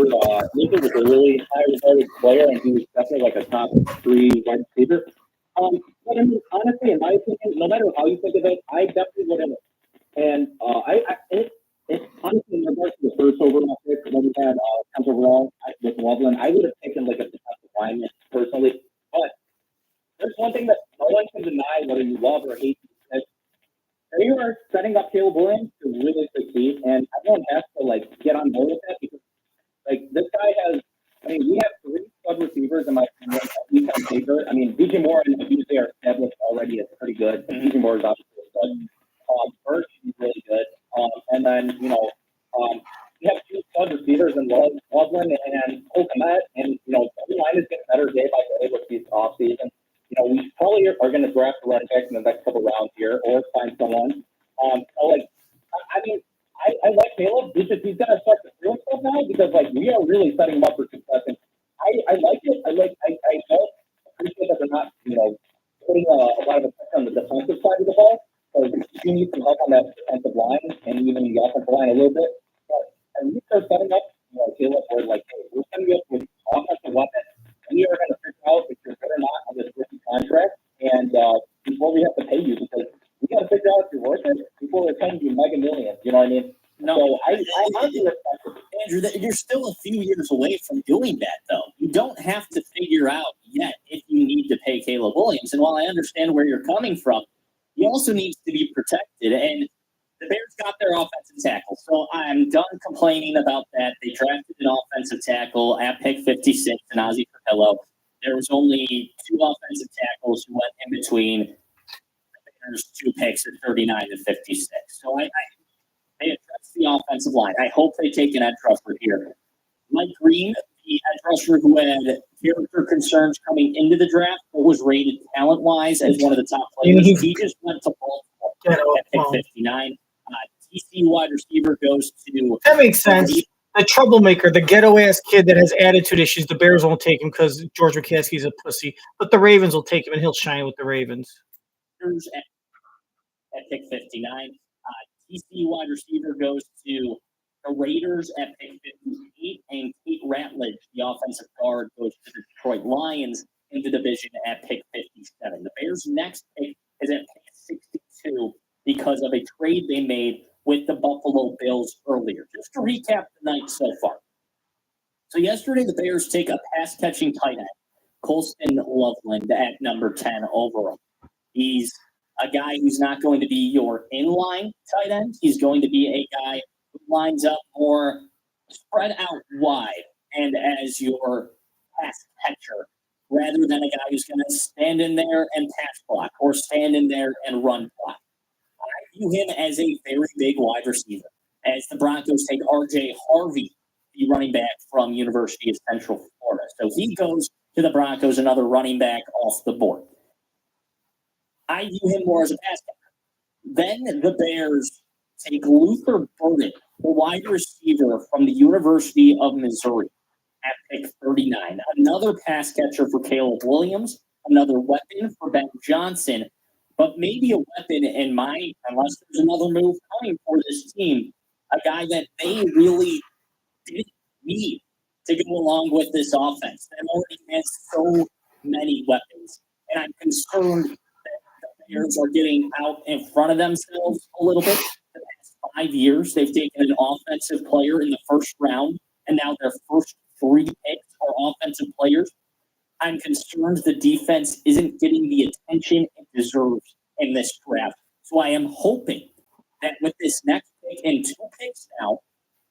was a really highly regarded player, and he was definitely like a top 3 wide receiver. But I mean, honestly, in my opinion, no matter how you think of it, I definitely wouldn't. And honestly, in regards to the first overall pick, when we had 10th overall with Loveland, I would have taken like a defensive lineman personally. But there's one thing that no one can deny, whether you love or hate this. They are setting up Caleb Williams to really succeed, and everyone has to get on board with that because this guy has. I mean, we have 3 stud receivers in my opinion. On paper, I mean, DJ Moore and Abuse are established already as pretty good. DJ Moore is obviously a stud. Burst is really good, and then we have 2 stud receivers in Loveland and Kokomet, and the line is getting better day by day with these off season. We probably are going to draft a running back in the next couple rounds here, or find someone. I like Caleb. He's got to start to prove himself now because we are really setting him up for success. And I like it. I don't appreciate that they're not putting a lot of attention on the defensive side of the ball because you need some help on that defensive line and even the offensive line a little bit. But at least they're setting up Caleb where hey, we're setting you up with offensive weapons. We are going to figure out if you're good or not on this rookie contract, and before we have to pay you, because we got to figure out if you're worth it before we're paying you mega millions. You know what I mean? No, so I honestly respect it. Andrew, you're still a few years away from doing that, though. You don't have to figure out yet if you need to pay Caleb Williams. And while I understand where you're coming from, he also needs to be protected. And the Bears got their offensive tackle, so I'm done complaining about that. They drafted an offensive tackle at pick 56 in Ozzie Capillo. There was only 2 offensive tackles who went in between the Bears' 2 picks at 39 and 56. So they addressed the offensive line. I hope they take an edge rusher here. Mike Green, the edge rusher who had character concerns coming into the draft, but was rated talent-wise as one of the top players. He just went to Baltimore at pick 59. TC wide receiver goes to... That makes sense. The troublemaker, the ghetto-ass kid that has attitude issues, the Bears won't take him because George McCaskey's a pussy. But the Ravens will take him, and he'll shine with the Ravens. At pick 59. TC wide receiver goes to the Raiders at pick 58, and Kate Ratledge, the offensive guard, goes to the Detroit Lions in the division at pick 57. The Bears' next pick is at pick 62 because of a trade they made with the Buffalo Bills earlier. Just to recap the night so far. So yesterday, the Bears take a pass-catching tight end, Colston Loveland, at number 10 overall. He's a guy who's not going to be your inline tight end. He's going to be a guy who lines up more spread out wide and as your pass catcher rather than a guy who's going to stand in there and pass block or stand in there and run block. I view him as a very big wide receiver as the Broncos take R.J. Harvey, the running back from University of Central Florida. So he goes to the Broncos, another running back off the board. I view him more as a pass catcher. Then the Bears take Luther Burden, the wide receiver from the University of Missouri, at pick 39. Another pass catcher for Caleb Williams, another weapon for Ben Johnson, but maybe a weapon in my, unless there's another move coming for this team, a guy that they really didn't need to go along with this offense. That already has so many weapons. And I'm concerned that the Bears are getting out in front of themselves a little bit. The past 5 years, they've taken an offensive player in the first round, and now their first 3 picks are offensive players. I'm concerned the defense isn't getting the attention it deserves in this draft. So I am hoping that with this next pick and 2 picks now,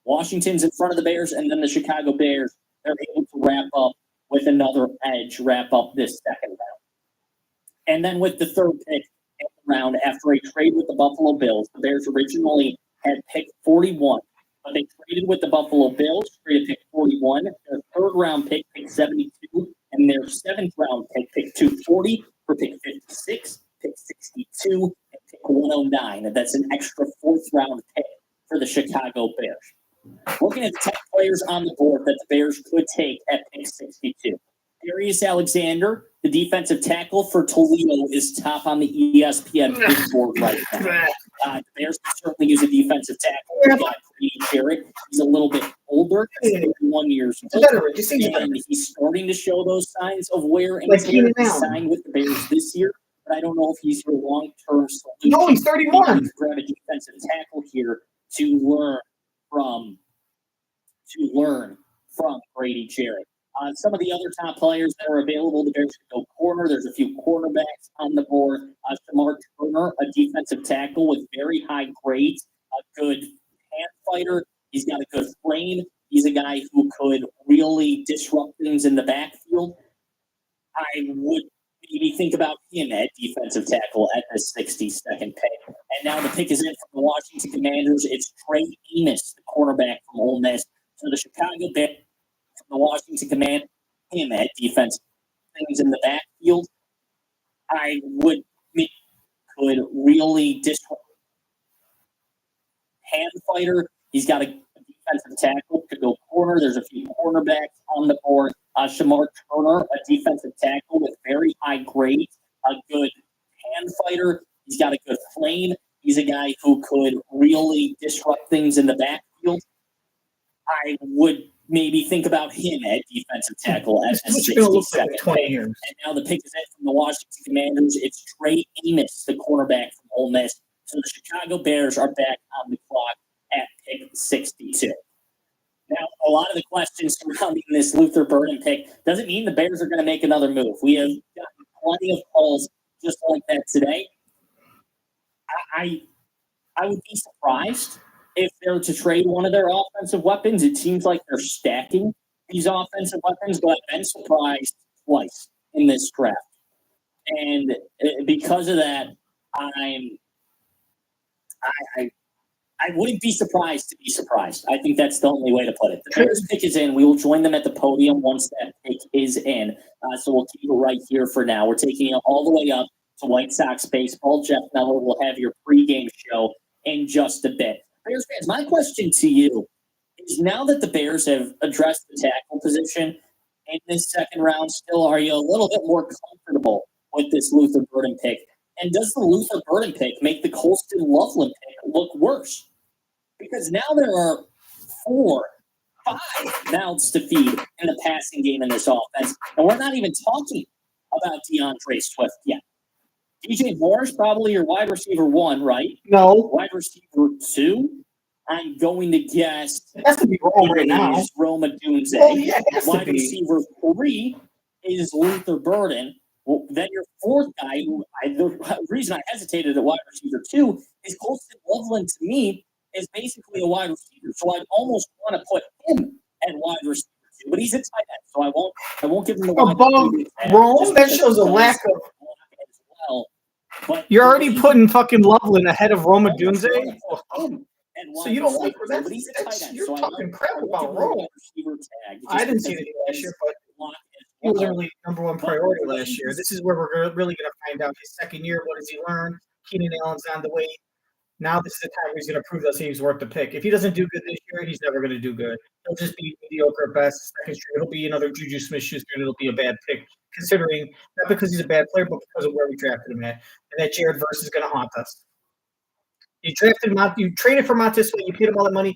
Washington's in front of the Bears, and then the Chicago Bears, they're able to wrap up with another edge wrap up this second round. And then with the third pick in the round, after a trade with the Buffalo Bills, the Bears originally had picked 41, but they traded with the Buffalo Bills, traded pick 41, their third round pick, pick 72, and their seventh round pick, pick 240, for pick 56, pick 62, and pick 109. And that's an extra fourth round pick for the Chicago Bears. Looking at the top players on the board that the Bears could take at pick 62. Darius Alexander, the defensive tackle for Toledo, is top on the ESPN big board right now. The Bears can certainly use a defensive tackle. We've got Grady Jarrett. He's a little bit older, 31 years old, and he's starting to show those signs of wear and tear. He signed with the Bears this year, but I don't know if he's your long-term solution. No, he's 31. Grab a defensive tackle here to learn from Grady Jarrett. Some of the other top players that are available, the Bears can go corner. There's a few cornerbacks on the board. Shamar Turner, a defensive tackle with very high grades, a good hand fighter. He's got a good frame. He's a guy who could really disrupt things in the backfield. I would maybe think about him at defensive tackle at the 62nd pick. And now the pick is in from the Washington Commanders. It's Trey Amos, the cornerback from Ole Miss. So the Chicago Bears, the Washington Command, him at defense, things in the backfield, I would could really disrupt. Hand fighter, he's got a defensive tackle, could go corner. There's a few cornerbacks on the board. Shamar Turner, a defensive tackle with very high grades, a good hand fighter. He's got a good frame. He's a guy who could really disrupt things in the backfield. I would maybe think about him at defensive tackle at the 62nd pick. And now the pick is in from the Washington Commanders. It's Trey Amos, the cornerback from Ole Miss. So the Chicago Bears are back on the clock at pick 62. Now, a lot of the questions surrounding this Luther Burden pick doesn't mean the Bears are going to make another move. We have gotten plenty of calls just like that today. I would be surprised if they're to trade one of their offensive weapons. It seems like they're stacking these offensive weapons, but I've been surprised twice in this draft. And because of that, I wouldn't be surprised to be surprised. I think that's the only way to put it. The Bears pick is in. We will join them at the podium once that pick is in. So we'll keep it right here for now. We're taking it all the way up to White Sox baseball. Jeff Miller will have your pregame show in just a bit. Bears fans, my question to you is, now that the Bears have addressed the tackle position in this second round, still, are you a little bit more comfortable with this Luther Burden pick? And does the Luther Burden pick make the Colston Loveland pick look worse? Because now there are 5 mouths to feed in the passing game in this offense. And we're not even talking about DeAndre Swift yet. DJ Moore's probably your wide receiver 1, right? No. Wide receiver 2, I'm going to guess. It has to be Rome right now. Roma Dunze. Oh, yeah, it has to wide be. receiver 3 is Luther Burden. Well, then your fourth guy, the reason I hesitated at wide receiver 2 is Colston Loveland, to me, is basically a wide receiver. So I'd almost want to put him at wide receiver 2, but he's a tight end, so I won't give him the wide receiver. Rome, that shows a lack of. Well, but you're already putting fucking Loveland ahead of Roma Dunze. So you don't like that? You're talking crap about Rome. I didn't see anything last year, but he wasn't really number one priority last year. This is where we're really going to find out his second year. What does he learn? Keenan Allen's on the way. Now this is the time where he's going to prove us he's worth the pick. If he doesn't do good this year, he's never going to do good. He'll just be mediocre at best. Second straight, it'll be another Juju Smith-Schuster, and it'll be a bad pick, considering not because he's a bad player, but because of where we drafted him at. And that Jared Verse is going to haunt us. You traded for Montez Sweat, you paid him all that money.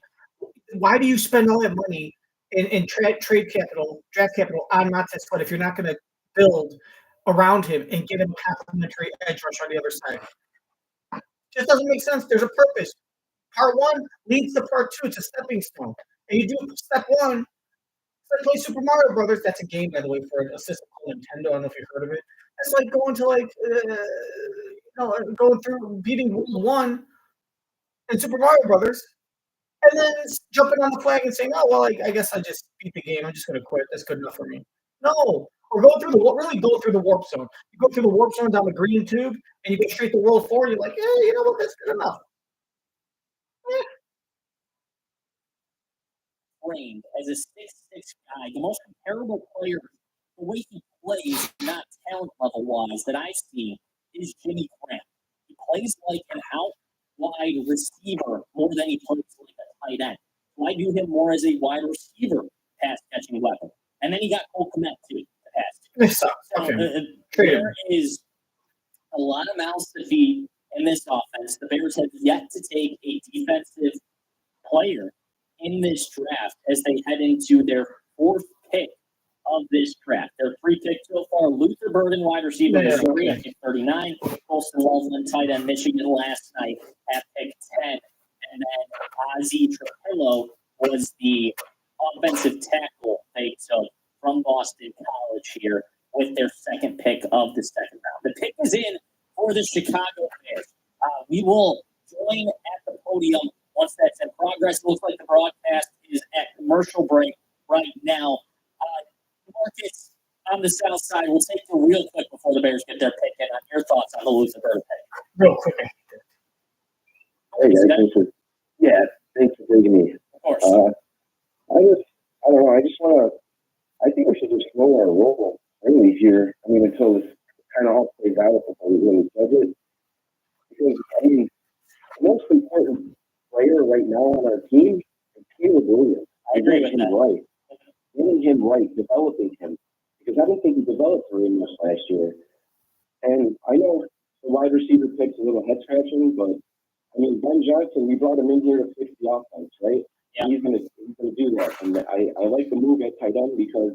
Why do you spend all that money in trade capital, draft capital on Montez Sweat if you're not going to build around him and get him a complimentary edge rush on the other side? Just doesn't make sense. There's a purpose. Part 1 leads to part 2. It's a stepping stone. And you do step 1. It's like play Super Mario Brothers. That's a game, by the way, for a system called Nintendo. I don't know if you've heard of it. It's like going to going through beating World 1 in Super Mario Brothers, and then jumping on the flag and saying, "Oh well, I guess I just beat the game. I'm just going to quit. That's good enough for me." No, or go through the warp zone. You go through the warp zone down the green tube, and you go straight to World 4. You're like, yeah, you know what? That's good enough. Trained as a 6'6" guy, the most comparable player, the way he plays, not talent level wise, that I've seen is Jimmy Graham. He plays like an out wide receiver more than he plays like a tight end. So I view him more as a wide receiver pass catching weapon. And then he got Cole Kmet too, the pass. This sucks. So, Okay. there is a lot of mouths to feed in this offense. The Bears have yet to take a defensive player in this draft as they head into their fourth pick of this draft. Their 3 picks so far: Luther Burden, wide receiver, Missouri at pick 39, Colston Loveland, tight end, Michigan last night at pick 10, and then Ozzie Trapillo was the offensive tackle they took from Boston College here with their second pick of the second round. The pick is in for the Chicago Bears. We will join at the podium once that's in progress. It looks like the broadcast is at commercial break right now. Marcus on the south side, we'll take you real quick before the Bears get their pick in on your thoughts on the Luther Burden pick. Real quick. Hey guys, thanks for bringing me. Of course. I don't know. I think we should just slow our roll early here. I mean, until this kind of all plays out before we really judge it. Because I mean, the most important player right now on our team is Caleb Williams. I agree with that. Getting him right, developing him, because I don't think he developed very much last year. And I know the wide receiver pick's a little head scratching, but I mean, Ben Johnson, we brought him in here to fix the offense, right? Yeah. He's gonna do that. And I like the move at tight end because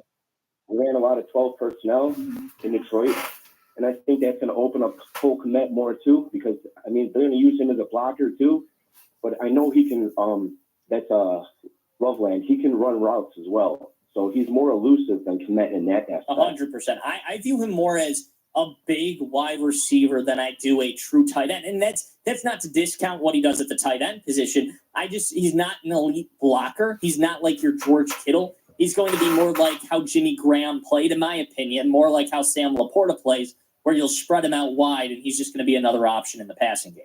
we ran a lot of 12 personnel in Detroit. And I think that's going to open up Cole Kmet more too, because I mean, they're going to use him as a blocker too. But I know he can, that's Loveland, he can run routes as well. So he's more elusive than Kmet in that aspect. 100%. I view him more as a big wide receiver than I do a true tight end. And that's not to discount what he does at the tight end position. He's not an elite blocker. He's not like your George Kittle. He's going to be more like how Jimmy Graham played, in my opinion, more like how Sam Laporta plays, where you'll spread him out wide and he's just going to be another option in the passing game.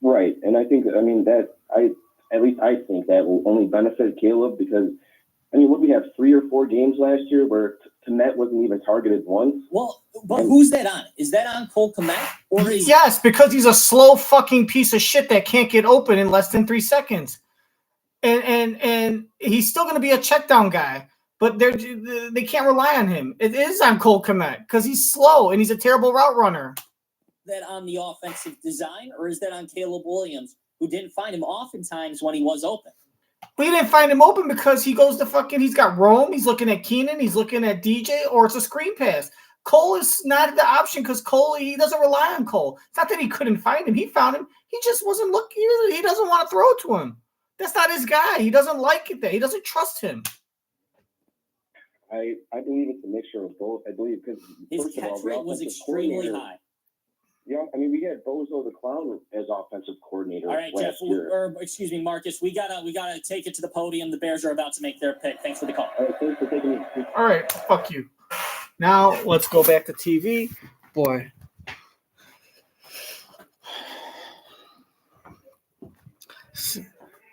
Right. And I think, I mean, at least I think that will only benefit Caleb because, I mean, what we have 3 or 4 games last year where Kmet wasn't even targeted once. Well, but who's that on? Is that on Cole Kmet? Yes, because he's a slow fucking piece of shit that can't get open in less than 3 seconds. And he's still going to be a check down guy, but they can't rely on him. It is on Cole Kmet because he's slow and he's a terrible route runner. That on the offensive design, or is that on Caleb Williams, who didn't find him oftentimes when he was open? We didn't find him open because he goes to he's got Rome, he's looking at Keenan, he's looking at DJ, or it's a screen pass. Cole is not the option because Cole, he doesn't rely on Cole. It's not that he couldn't find him. He found him. He just wasn't looking. He doesn't want to throw to him. That's not his guy. He doesn't like it there. He doesn't trust him. I believe it's a mixture of both. I believe because his catch rate was extremely high. Yeah, I mean, we had Bozo the Clown as offensive coordinator. All right, Jeff, excuse me, Marcus, we gotta take it to the podium. The Bears are about to make their pick. Thanks for the call. All right, thanks for taking me. All right, fuck you. Now let's go back to TV. Boy.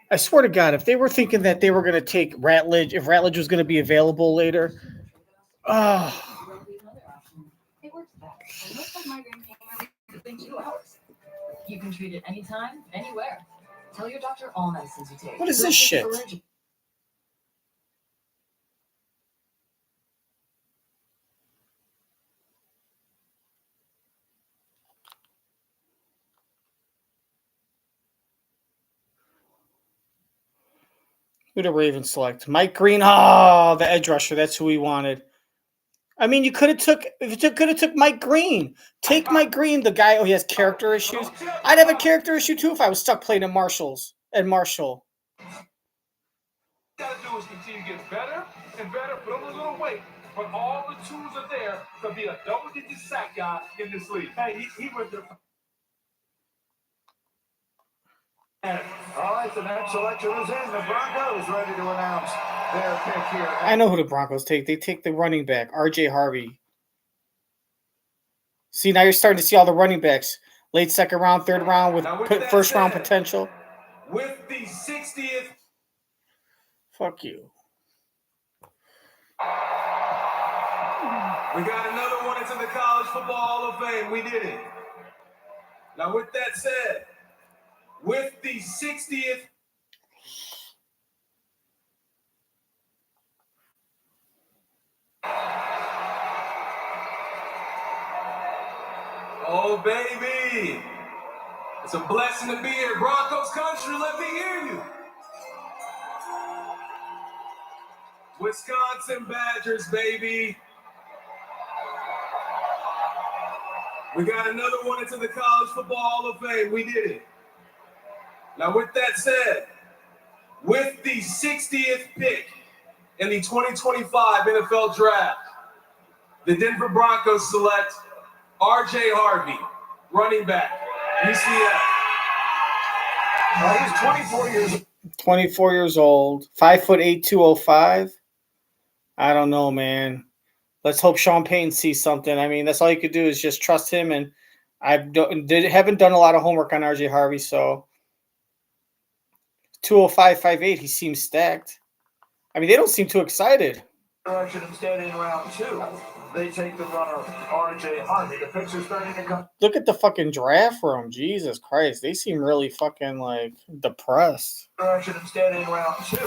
I swear to God, if they were thinking that they were going to take Ratledge, if Ratledge was going to be available later, It works best. It looks like migraine pain relief within 2 hours. You can treat it anytime, anywhere. Tell your doctor all medicines you take. What is this shit? Who did Ravens select? Mike Green. Oh, the edge rusher. That's who we wanted. I mean, you could have took Mike Green. Take Mike Green, the guy. Oh, he has character issues. I'd have a character issue too if I was stuck playing at Marshall. What you gotta do is continue to get better and better. Put on a little weight, but all the tools are there to be a double-digit sack guy in this league. Hey, he went there. All right, the next selection is in. The Broncos ready to announce their pick here. I know who the Broncos take. They take the running back, R.J. Harvey. See, now you're starting to see all the running backs. Late second round, third round with first round potential. With the 60th. Fuck you. We got another one into the College Football Hall of Fame. We did it. Now, with that said, with the 60th. Oh, baby. It's a blessing to be here. Broncos country, let me hear you. Wisconsin Badgers, baby. We got another one into the College Football Hall of Fame. We did it. Now, with that said, with the 60th pick in the 2025 NFL Draft, the Denver Broncos select R.J. Harvey, running back, UCF. He's 24 years old. 24 years old, 5'8", 205. I don't know, man. Let's hope Sean Payton sees something. I mean, that's all you could do is just trust him. And I haven't done a lot of homework on RJ Harvey, so 205, 5'8", he seems stacked. I mean, they don't seem too excited. Direction instead in round 2. They take the runner, R.J. Harvey. The picks are starting to come. Look at the fucking draft room. Jesus Christ. They seem really fucking, like, depressed. Direction instead in round 2.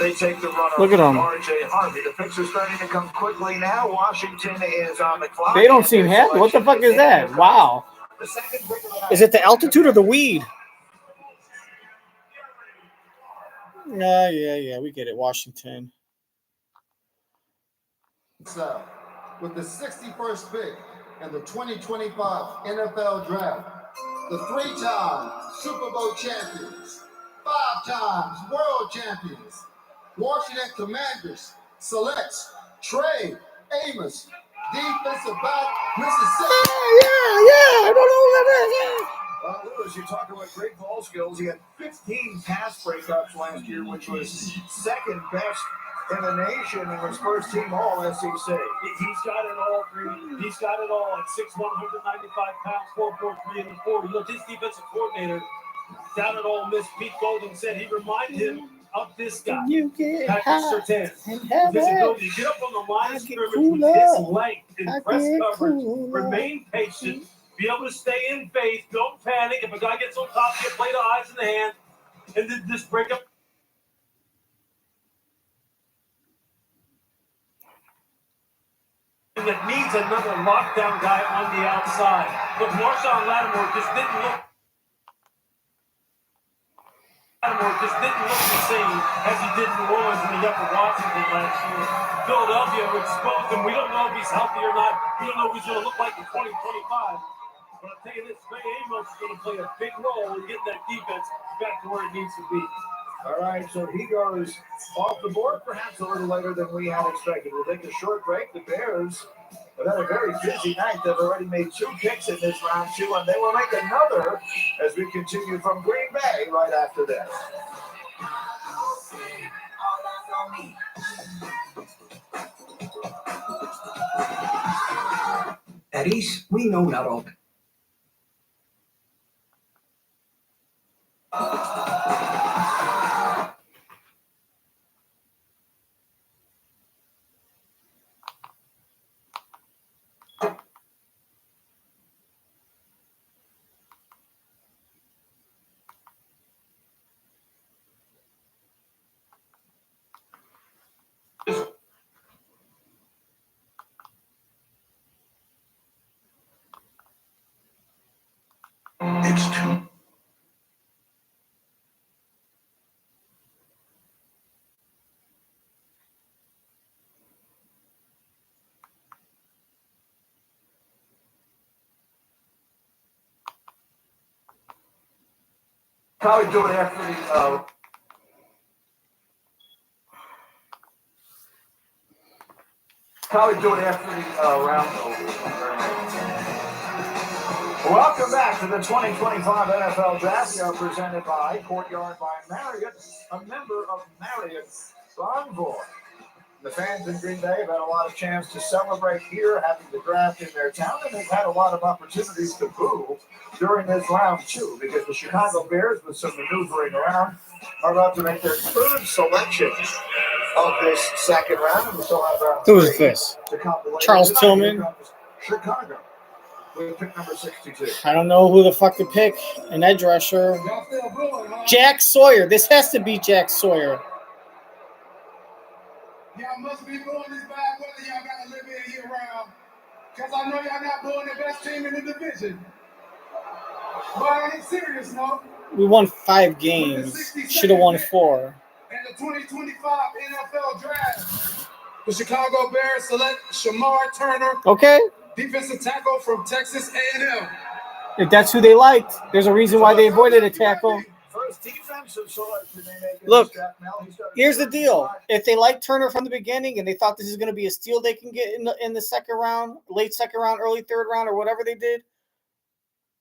They take the runner, Look at them. R.J. Harvey. The picks are starting to come quickly now. Washington is on the clock. They don't seem happy. What the fuck is that? Wow. Is it the altitude or the weed? Yeah. We get it. Washington. So, with the 61st pick in the 2025 NFL Draft, the 3-time Super Bowl champions, 5 times world champions, Washington Commanders selects Trey Amos, defensive back, Mississippi. Yeah. I don't know who that is. Lewis, you're talking about great ball skills. He had 15 pass breakups last year, which was second best in the nation and was first team all SEC. He's got it all, Green. He's got it all at 6'1", 195 pounds, 4'3" in the 40. Look, his defensive coordinator down at Ole Miss, Pete Golden, said he reminded him of this guy, Patrick Surtain. His ability to get up on the line of scrimmage with his length and press coverage, remain patient, be able to stay in faith, don't panic. If a guy gets on top, you play the eyes in the hand, and then just break up. That needs another lockdown guy on the outside. But Marshawn Lattimore just didn't look the same as he did in New Orleans when he got to Washington last year. Philadelphia exposed him. We don't know if he's healthy or not. We don't know what he's going to look like in 2025. But I'll tell you this, Trey Amos is going to play a big role in getting that defense back to where it needs to be. All right, so he goes off the board perhaps a little later than we had expected. We'll take a short break. The Bears have had a very busy night. They've already made 2 picks in this round 2, and they will make another as we continue from Green Bay right after this. At East, we know not all. It's too. How we doing after the round over? Welcome back to the 2025 NFL Draft. We are presented by Courtyard by Marriott, a member of Marriott. Envoy. The fans in Green Bay have had a lot of chance to celebrate here, having the draft in their town, and they've had a lot of opportunities to boo during this round, too, because the Chicago Bears, with some maneuvering around, are about to make their third selection of this second round, and we still have round Who is three this? to come later. Charles Here Tillman? comes Chicago with pick number 62. I don't know who the fuck to pick. An edge rusher. Jack Sawyer. This has to be Jack Sawyer. Y'all must be booing this bad weather y'all gotta live in year round. Because I know y'all not booing the best team in the division. But I ain't serious, no. We won 5 games. Should have won 4. In the 2025 NFL Draft, the Chicago Bears select Shamar Turner. Okay. Defensive tackle from Texas A&M. If that's who they liked, there's a reason why they avoided a tackle. First defensive selection they make in Look, this draft. Now he started here's the deal. If they liked Turner from the beginning and they thought this is going to be a steal they can get in the second round, late second round, early third round, or whatever they did,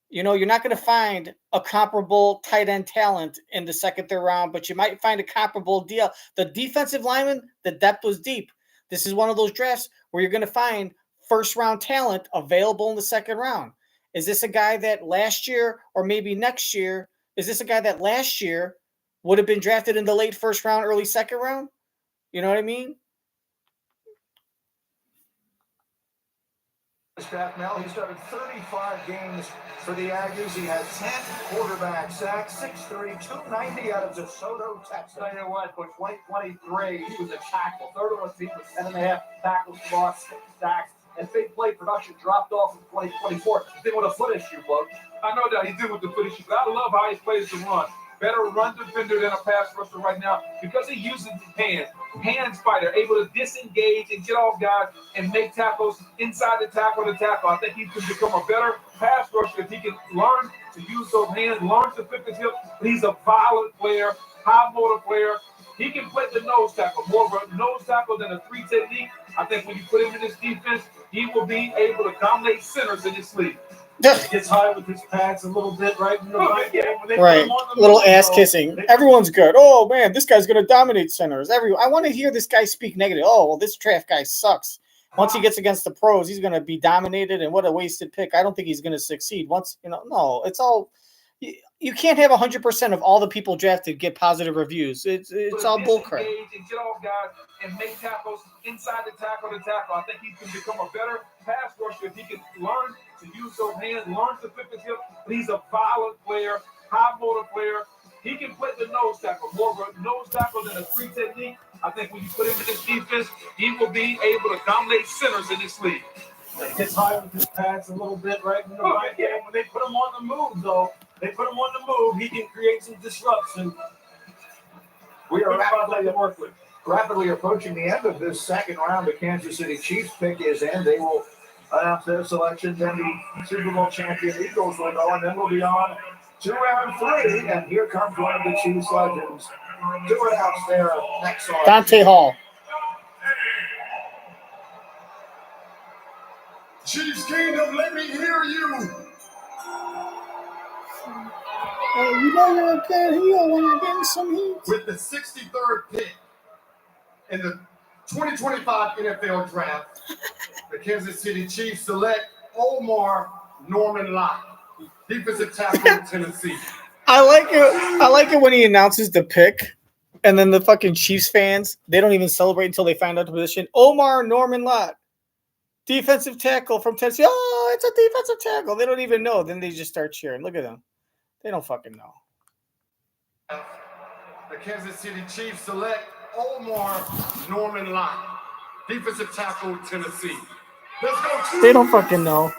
you know, you're not going to find a comparable tight end talent in the second, third round, but you might find a comparable deal. The defensive lineman, the depth was deep. This is one of those drafts where you're going to find first-round talent available in the second round. Is this a guy that last year or maybe next year, is this a guy that last year would have been drafted in the late first round, early second round? You know what I mean? Draft Mel. He started 35 games for the Aggies. He had 10 quarterback sacks, 6'3", 290 out of DeSoto, Texas. I know what, for 2023, he was a tackle. Third on the team with 10.5 tackles, lost 6 sacks, and big play production dropped off in 2024. He did with a foot issue, bro. I know that he did with the foot issue, but I love how he plays the run. Better run defender than a pass rusher right now because he uses his hands. Hands fighter, able to disengage and get off guys and make tackles inside the tackle to tackle. I think he can become a better pass rusher if he can learn to use those hands, learn to flip his hip. He's a violent player, high motor player. He can play the nose tackle, more of a nose tackle than a 3 technique. I think when you put him in this defense, he will be able to dominate centers in his league. Gets high with his pads a little bit right in the right game. When they put Right. him on the Little move, ass though, kissing. Everyone's good. Oh, man, this guy's going to dominate centers. I want to hear this guy speak negative. Oh, well, this draft guy sucks. Once he gets against the pros, he's going to be dominated, and what a wasted pick. I don't think he's going to succeed. No, it's all you can't have 100% of all the people drafted get positive reviews. It's all bullcrap. Disengage and get off guys and make tackles inside the tackle to tackle. I think he can become a better pass rusher if he can learn to use those hands, learn to flip his hip. He's a violent player, high motor player. He can play the nose tackle, more of a nose tackle than a 3 technique. I think when you put him in this defense, he will be able to dominate centers in this league. gets high with his pads a little bit right in the right game. When they put him on the move, though, he can create some disruption. We are rapidly approaching the end of this second round. The Kansas City Chiefs pick is in. They will announce their selection. Then the Super Bowl champion Eagles will go, and then we'll be on to round 3. And here comes one of the Chiefs legends to announce their next song. Dante Hall. Chiefs Kingdom, let me hear you. You know you're a good heel when you're getting some heat. With the 63rd pick in the 2025 NFL Draft, the Kansas City Chiefs select Omar Norman Lott, defensive tackle of Tennessee. I like it when he announces the pick, and then the fucking Chiefs fans, they don't even celebrate until they find out the position. Omar Norman Lott, defensive tackle from Tennessee. Oh, it's a defensive tackle. They don't even know. Then they just start cheering. Look at them. They don't fucking know. The Kansas City Chiefs select Omar Norman Lott, defensive tackle of Tennessee. Let's go. They don't fucking know.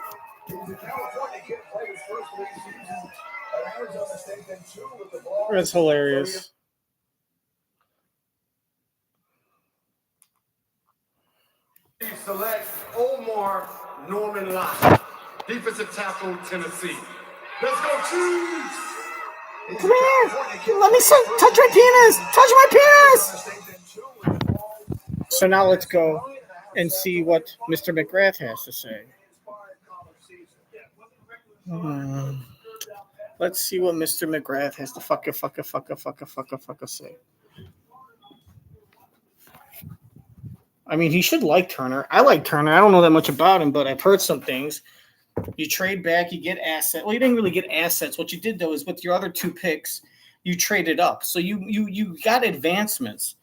That's hilarious. Chiefs select Omar Norman Lott, defensive tackle of Tennessee. Let's go, Chiefs! Come here. Let me touch my penis. Touch my penis. So now let's go and see what Mr. McGrath has to say. Let's see what Mr. McGrath has to fucking say. I mean, he should like Turner. I like Turner. I don't know that much about him, but I've heard some things. You trade back, you get assets. Well, you didn't really get assets. What you did, though, is with your other 2 picks, you traded up. So you got advancements.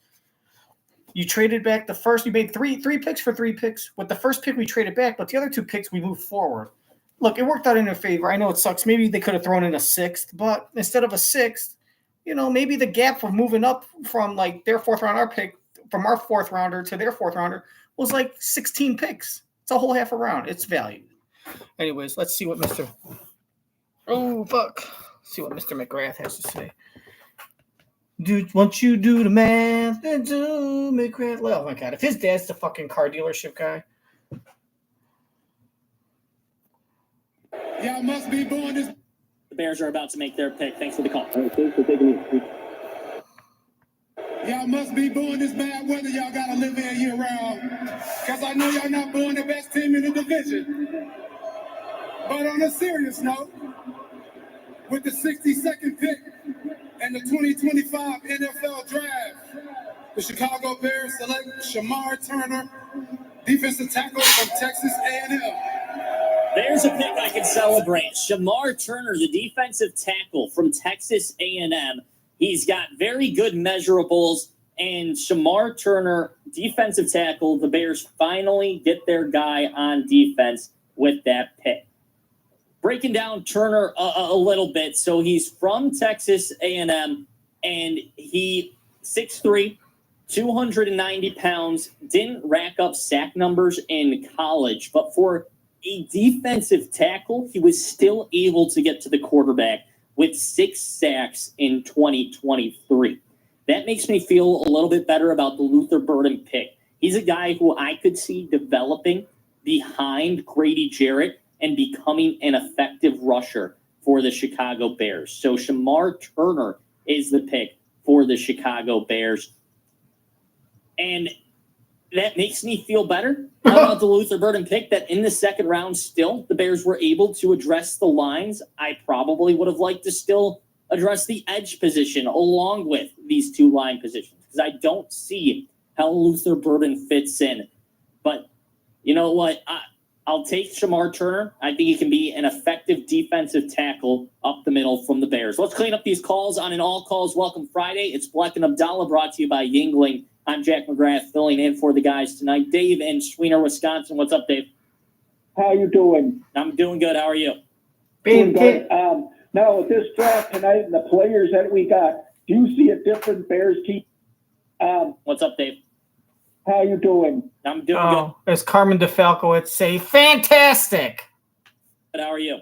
You traded back the first. You made three picks for 3 picks. With the first pick, we traded back, but the other 2 picks, we moved forward. Look, it worked out in their favor. I know it sucks. Maybe they could have thrown in a 6th, but instead of a 6th, maybe the gap for moving up from like their 4th round, our pick, from our 4th rounder to their 4th rounder was like 16 picks. It's a whole half a round. It's valued. Anyways, let's see what Mr. See what Mr. McGrath has to say. Once you do the math, then do McGrath. Oh my God! If his dad's the fucking car dealership guy. Y'all must be born this. The Bears are about to make their pick. Thanks for the call. Thanks for taking me. Y'all must be born this bad weather. Y'all gotta live here year round. Cause I know y'all not born the best team in the division. But on a serious note, with the 62nd pick and the 2025 NFL Draft, the Chicago Bears select Shamar Turner, defensive tackle from Texas A&M. There's a pick I can celebrate. Shamar Turner, the defensive tackle from Texas A&M. He's got very good measurables. And Shamar Turner, defensive tackle, the Bears finally get their guy on defense with that pick. Breaking down Turner a little bit. So he's from Texas A&M, and he 6'3", 290 pounds, didn't rack up sack numbers in college. But for a defensive tackle, he was still able to get to the quarterback with 6 sacks in 2023. That makes me feel a little bit better about the Luther Burden pick. He's a guy who I could see developing behind Grady Jarrett and becoming an effective rusher for the Chicago Bears. So Shamar Turner is the pick for the Chicago Bears. And that makes me feel better about the Luther Burden pick, that in the 2nd round still, the Bears were able to address the lines. I probably would have liked to still address the edge position along with these 2 line positions, because I don't see how Luther Burden fits in. But you know what? I'll take Shamar Turner. I think he can be an effective defensive tackle up the middle from the Bears. Let's clean up these calls on an All Calls Welcome Friday. It's Bleck and Abdallah, brought to you by Yingling. I'm Jack McGrath, filling in for the guys tonight. Dave in Schweener, Wisconsin. What's up, Dave? How you doing? I'm doing good. How are you? Doing good. Now, with this draft tonight and the players that we got, do you see a different Bears team? What's up, Dave? How you doing? I'm doing good. As Carmen DeFalco would say, fantastic. But how are you?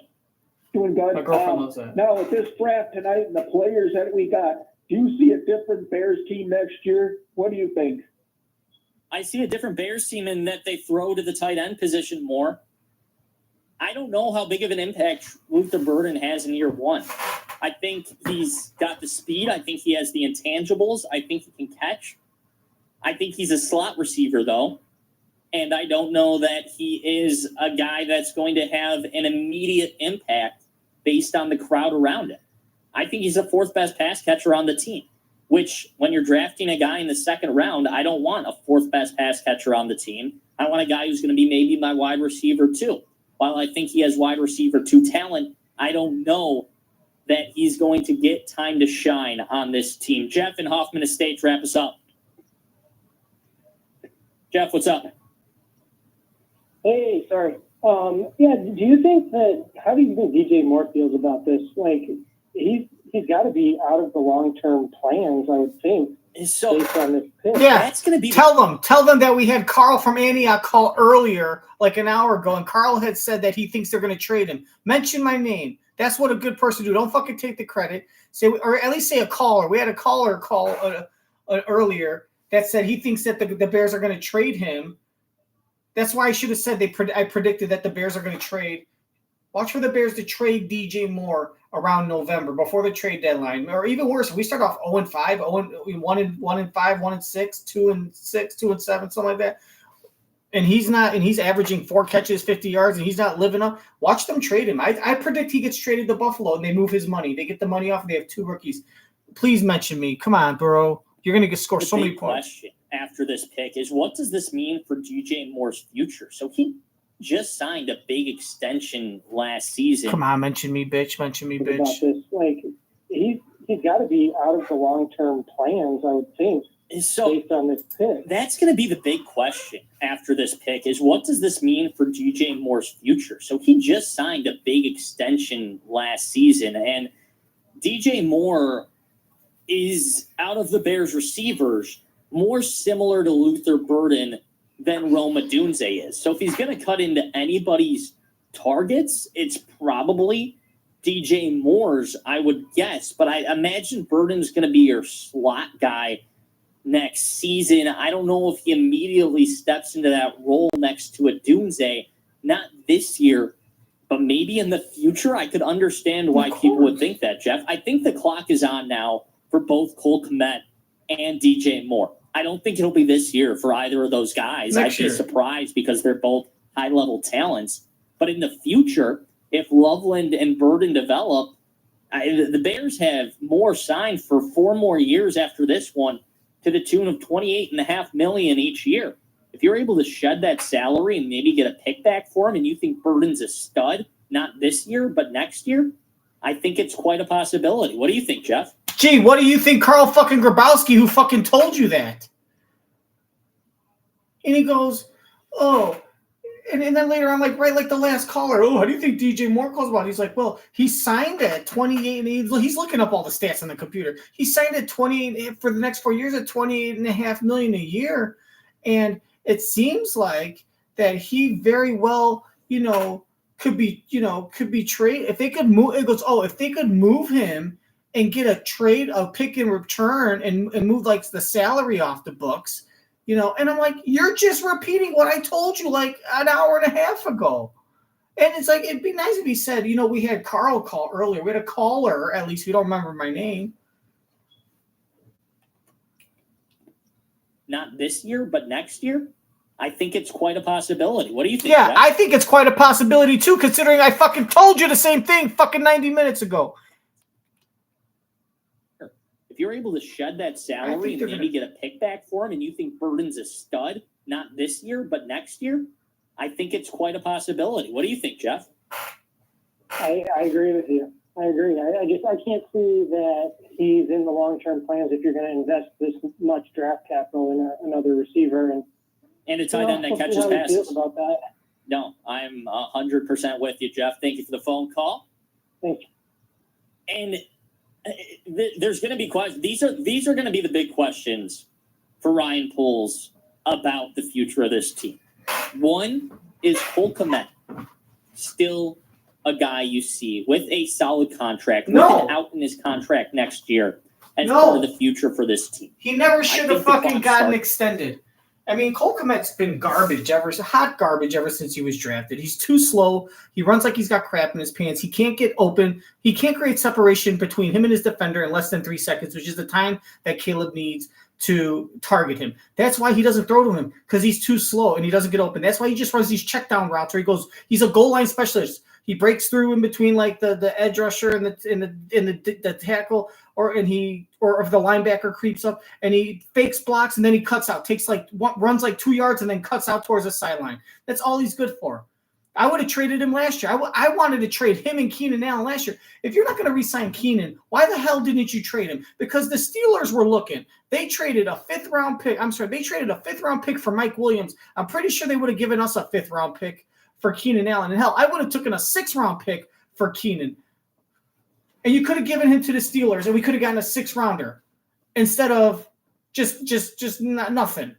Doing good. My girlfriend loves that. Now, with this draft tonight and the players that we got, do you see a different Bears team next year? What do you think? I see a different Bears team in that they throw to the tight end position more. I don't know how big of an impact Luther Burden has in year 1. I think he's got the speed. I think he has the intangibles. I think he can catch. I think he's a slot receiver, though. And I don't know that he is a guy that's going to have an immediate impact based on the crowd around him. I think he's the 4th best pass catcher on the team, which when you're drafting a guy in the 2nd round, I don't want a 4th best pass catcher on the team. I want a guy who's going to be maybe my wide receiver 2. While I think he has wide receiver 2 talent, I don't know that he's going to get time to shine on this team. Jeff in Hoffman Estates, wrap us up. Jeff, what's up? Hey, sorry. Yeah, do you think that, how do you think DJ Moore feels about this? Like, he's got to be out of the long-term plans, I would think. So, based on this pick. Yeah, that's going to be. Tell them that we had Carl from Antioch call earlier, like an hour ago, and Carl had said that he thinks they're going to trade him. Mention my name. That's what a good person do. Don't fucking take the credit. Say, or at least say a caller. We had a caller call earlier that said he thinks that the Bears are going to trade him. That's why I should have said I predicted that the Bears are going to trade. Watch for the Bears to trade DJ Moore around November before the trade deadline, or even worse, we start off 0-5, 1-5, 1-6, 2-6, 2-7, something like that. And he's averaging 4 catches, 50 yards, and he's not living up. Watch them trade him. I predict he gets traded to Buffalo, and they move his money. They get the money off, and they have 2 rookies. Please mention me. Come on, bro. You're going to score so many points. After after this pick is, what does this mean for DJ Moore's future? So he just signed a big extension last season. Come on, mention me, bitch. Mention me, bitch. About this, like he's got to be out of the long-term plans, I would think. So based on this pick, that's going to be the big question after this pick is, what does this mean for DJ Moore's future? So he just signed a big extension last season, and DJ Moore is, out of the Bears receivers, more similar to Luther Burden than Rome Odunze is. So if he's going to cut into anybody's targets, it's probably DJ Moore's, I would guess. But I imagine Burden's going to be your slot guy next season. I don't know if he immediately steps into that role next to Odunze. Not this year, but maybe in the future. I could understand why people would think that, Jeff. I think the clock is on now for both Cole Kmet and DJ Moore. I don't think it'll be this year for either of those guys. I'd be surprised because they're both high-level talents. But in the future, if Loveland and Burden develop, the Bears have Moore signed for 4 more years after this one to the tune of $28.5 million each year. If you're able to shed that salary and maybe get a pick back for him, and you think Burden's a stud, not this year, but next year, I think it's quite a possibility. What do you think, Jeff? Gee, what do you think, Carl fucking Grabowski, who fucking told you that? And he goes, oh, and then later on, like the last caller, oh, how do you think DJ Moore calls about it? He's like, well, he signed at 28, and he's looking up all the stats on the computer. He signed at 28 for the next 4 years at $28.5 million a year, and it seems like that he very well, could be traded if they could move. It goes, oh, if they could move him and get a trade, a pick in return, and move like the salary off the books. And I'm like, you're just repeating what I told you like an hour and a half ago. And it's like, it'd be nice if he said, we had Carl call earlier. We had a caller, at least we don't remember my name. Not this year, but next year? I think it's quite a possibility. What do you think? Yeah, Jeff? I think it's quite a possibility too, considering I fucking told you the same thing fucking 90 minutes ago. If you're able to shed that salary and maybe get a pick back for him, and you think Burden's a stud, not this year, but next year, I think it's quite a possibility. What do you think, Jeff? I agree with you. I agree. I can't see that he's in the long-term plans if you're going to invest this much draft capital in another receiver and a tight end that catches passes. About that. No, I'm 100% with you, Jeff. Thank you for the phone call. Thank you. And there's going to be questions. These are going to be the big questions for Ryan Poles about the future of this team. One is Cole Kmet still a guy you see with a solid contract, with an out in his contract next year as part of the future for this team? He never should have fucking gotten extended. I mean, Cole Kmet's been hot garbage ever since he was drafted. He's too slow. He runs like he's got crap in his pants. He can't get open. He can't create separation between him and his defender in less than 3 seconds, which is the time that Caleb needs to target him. That's why he doesn't throw to him, because he's too slow and he doesn't get open. That's why he just runs these check down routes where he's a goal line specialist. He breaks through in between like the edge rusher and the tackle, or if the linebacker creeps up and he fakes blocks and then he cuts out, runs like 2 yards and then cuts out towards the sideline. That's all he's good for. I would have traded him last year. I wanted to trade him and Keenan Allen last year. If you're not going to re-sign Keenan, why the hell didn't you trade him? Because the Steelers were looking. They traded a 5th round pick. They traded a 5th round pick for Mike Williams. I'm pretty sure they would have given us a 5th round pick for Keenan Allen. And hell, I would have taken a 6th round pick for Keenan. And you could have given him to the Steelers and we could have gotten a 6th rounder instead of just nothing.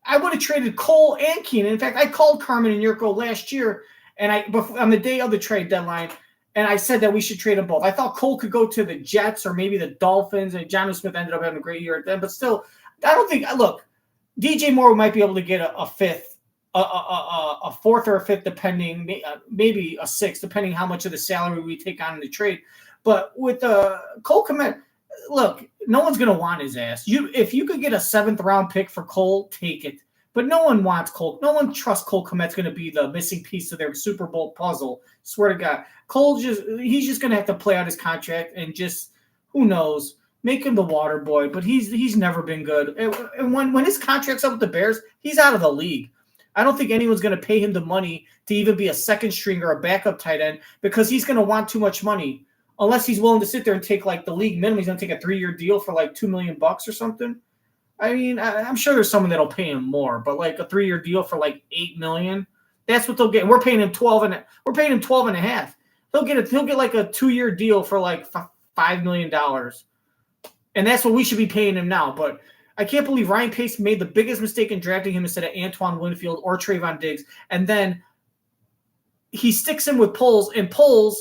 I would have traded Cole and Keenan. In fact, I called Carmen and Yurko last year on the day of the trade deadline, and I said that we should trade them both. I thought Cole could go to the Jets or maybe the Dolphins, and Jonnu Smith ended up having a great year at them. But still, I don't think – look, DJ Moore might be able to get a 5th, a 4th or a 5th, depending, maybe a 6th, depending how much of the salary we take on in the trade. But with Cole Kmet, look, no one's going to want his ass. If you could get a 7th round pick for Cole, take it. But no one wants Cole. No one trusts Cole Kmet's going to be the missing piece of their Super Bowl puzzle. Swear to God. He's just going to have to play out his contract and just, who knows, Make him the water boy, but he's never been good. And when his contract's up with the Bears, he's out of the league. I don't think anyone's going to pay him the money to even be a second string or a backup tight end because he's going to want too much money. Unless he's willing to sit there and take like the league minimum, he's going to take a 3-year deal for like $2 million or something. I mean, I'm sure there's someone that'll pay him more, but like a 3-year deal for like $8 million, that's what they'll get. We're paying him 12 and a half. He'll get like a 2-year deal for like $5 million, and that's what we should be paying him now. But I can't believe Ryan Pace made the biggest mistake in drafting him instead of Antoine Winfield or Trayvon Diggs, and then he sticks him with Poles, and Poles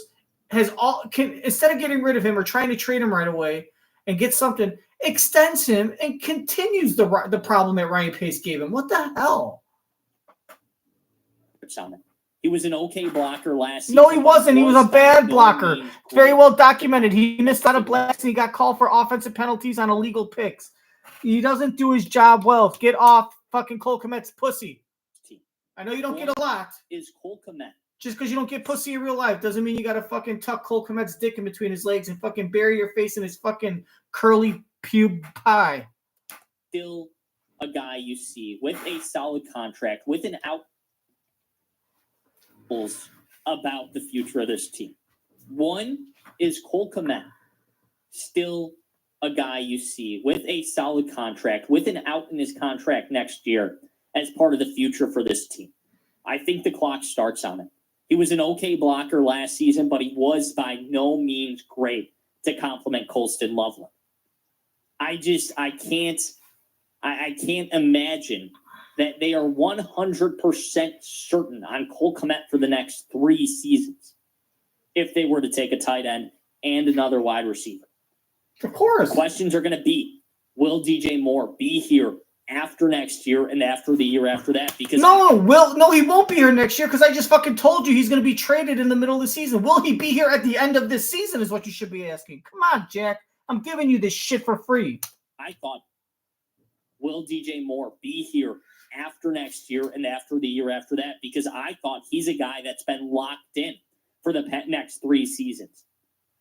instead of getting rid of him or trying to trade him right away and get something, extends him and continues the problem that Ryan Pace gave him. What the hell? He was an okay blocker last season. No, he wasn't. He was a bad blocker. It's very well documented. He missed out on blacks and he got called for offensive penalties on illegal picks. He doesn't do his job well. Get off fucking Cole Kmet's pussy. I know you don't get a lot. Is Cole Kmet. Just because you don't get pussy in real life doesn't mean you got to fucking tuck Cole Kmet's dick in between his legs and fucking bury your face in his fucking curly pube pie. Still a guy you see with a solid contract, with an out about the future of this team. One is Cole Kmet. Still a guy you see with a solid contract, with an out in his contract next year as part of the future for this team. I think the clock starts on it. He was an okay blocker last season, but he was by no means great to complement Colston Loveland. I can't imagine that they are 100% certain on Cole Kmet for the next 3 seasons if they were to take a tight end and another wide receiver. Of course. The questions are going to be, will DJ Moore be here after next year and after the year after that? Because no, he won't be here next year because I just fucking told you he's going to be traded in the middle of the season. Will he be here at the end of this season is what you should be asking. Come on, Jack. I'm giving you this shit for free. I thought, will DJ Moore be here after next year and after the year after that? Because I thought he's a guy that's been locked in for the next 3 seasons.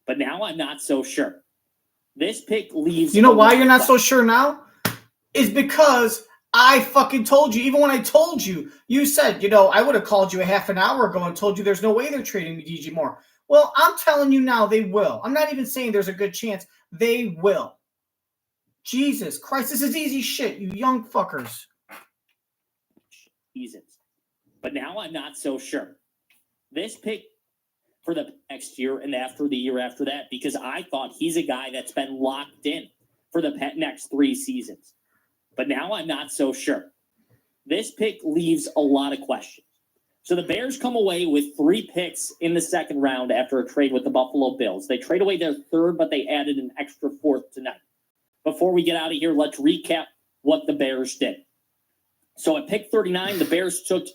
But now I'm not so sure. This pick leaves... You know why you're not so sure now? Is because I fucking told you. Even when I told you, you said, I would have called you a half an hour ago and told you there's no way they're trading me DJ Moore. Well, I'm telling you now they will. I'm not even saying there's a good chance. They will. Jesus Christ, this is easy shit, you young fuckers. Seasons. But now I'm not so sure. This pick for the next year and after the year after that, because I thought he's a guy that's been locked in for the next 3 seasons. But now I'm not so sure. This pick leaves a lot of questions. So the Bears come away with 3 picks in the second round after a trade with the Buffalo Bills. They trade away their 3rd, but they added an extra 4th tonight. Before we get out of here, let's recap what the Bears did. So at pick 39, the Bears took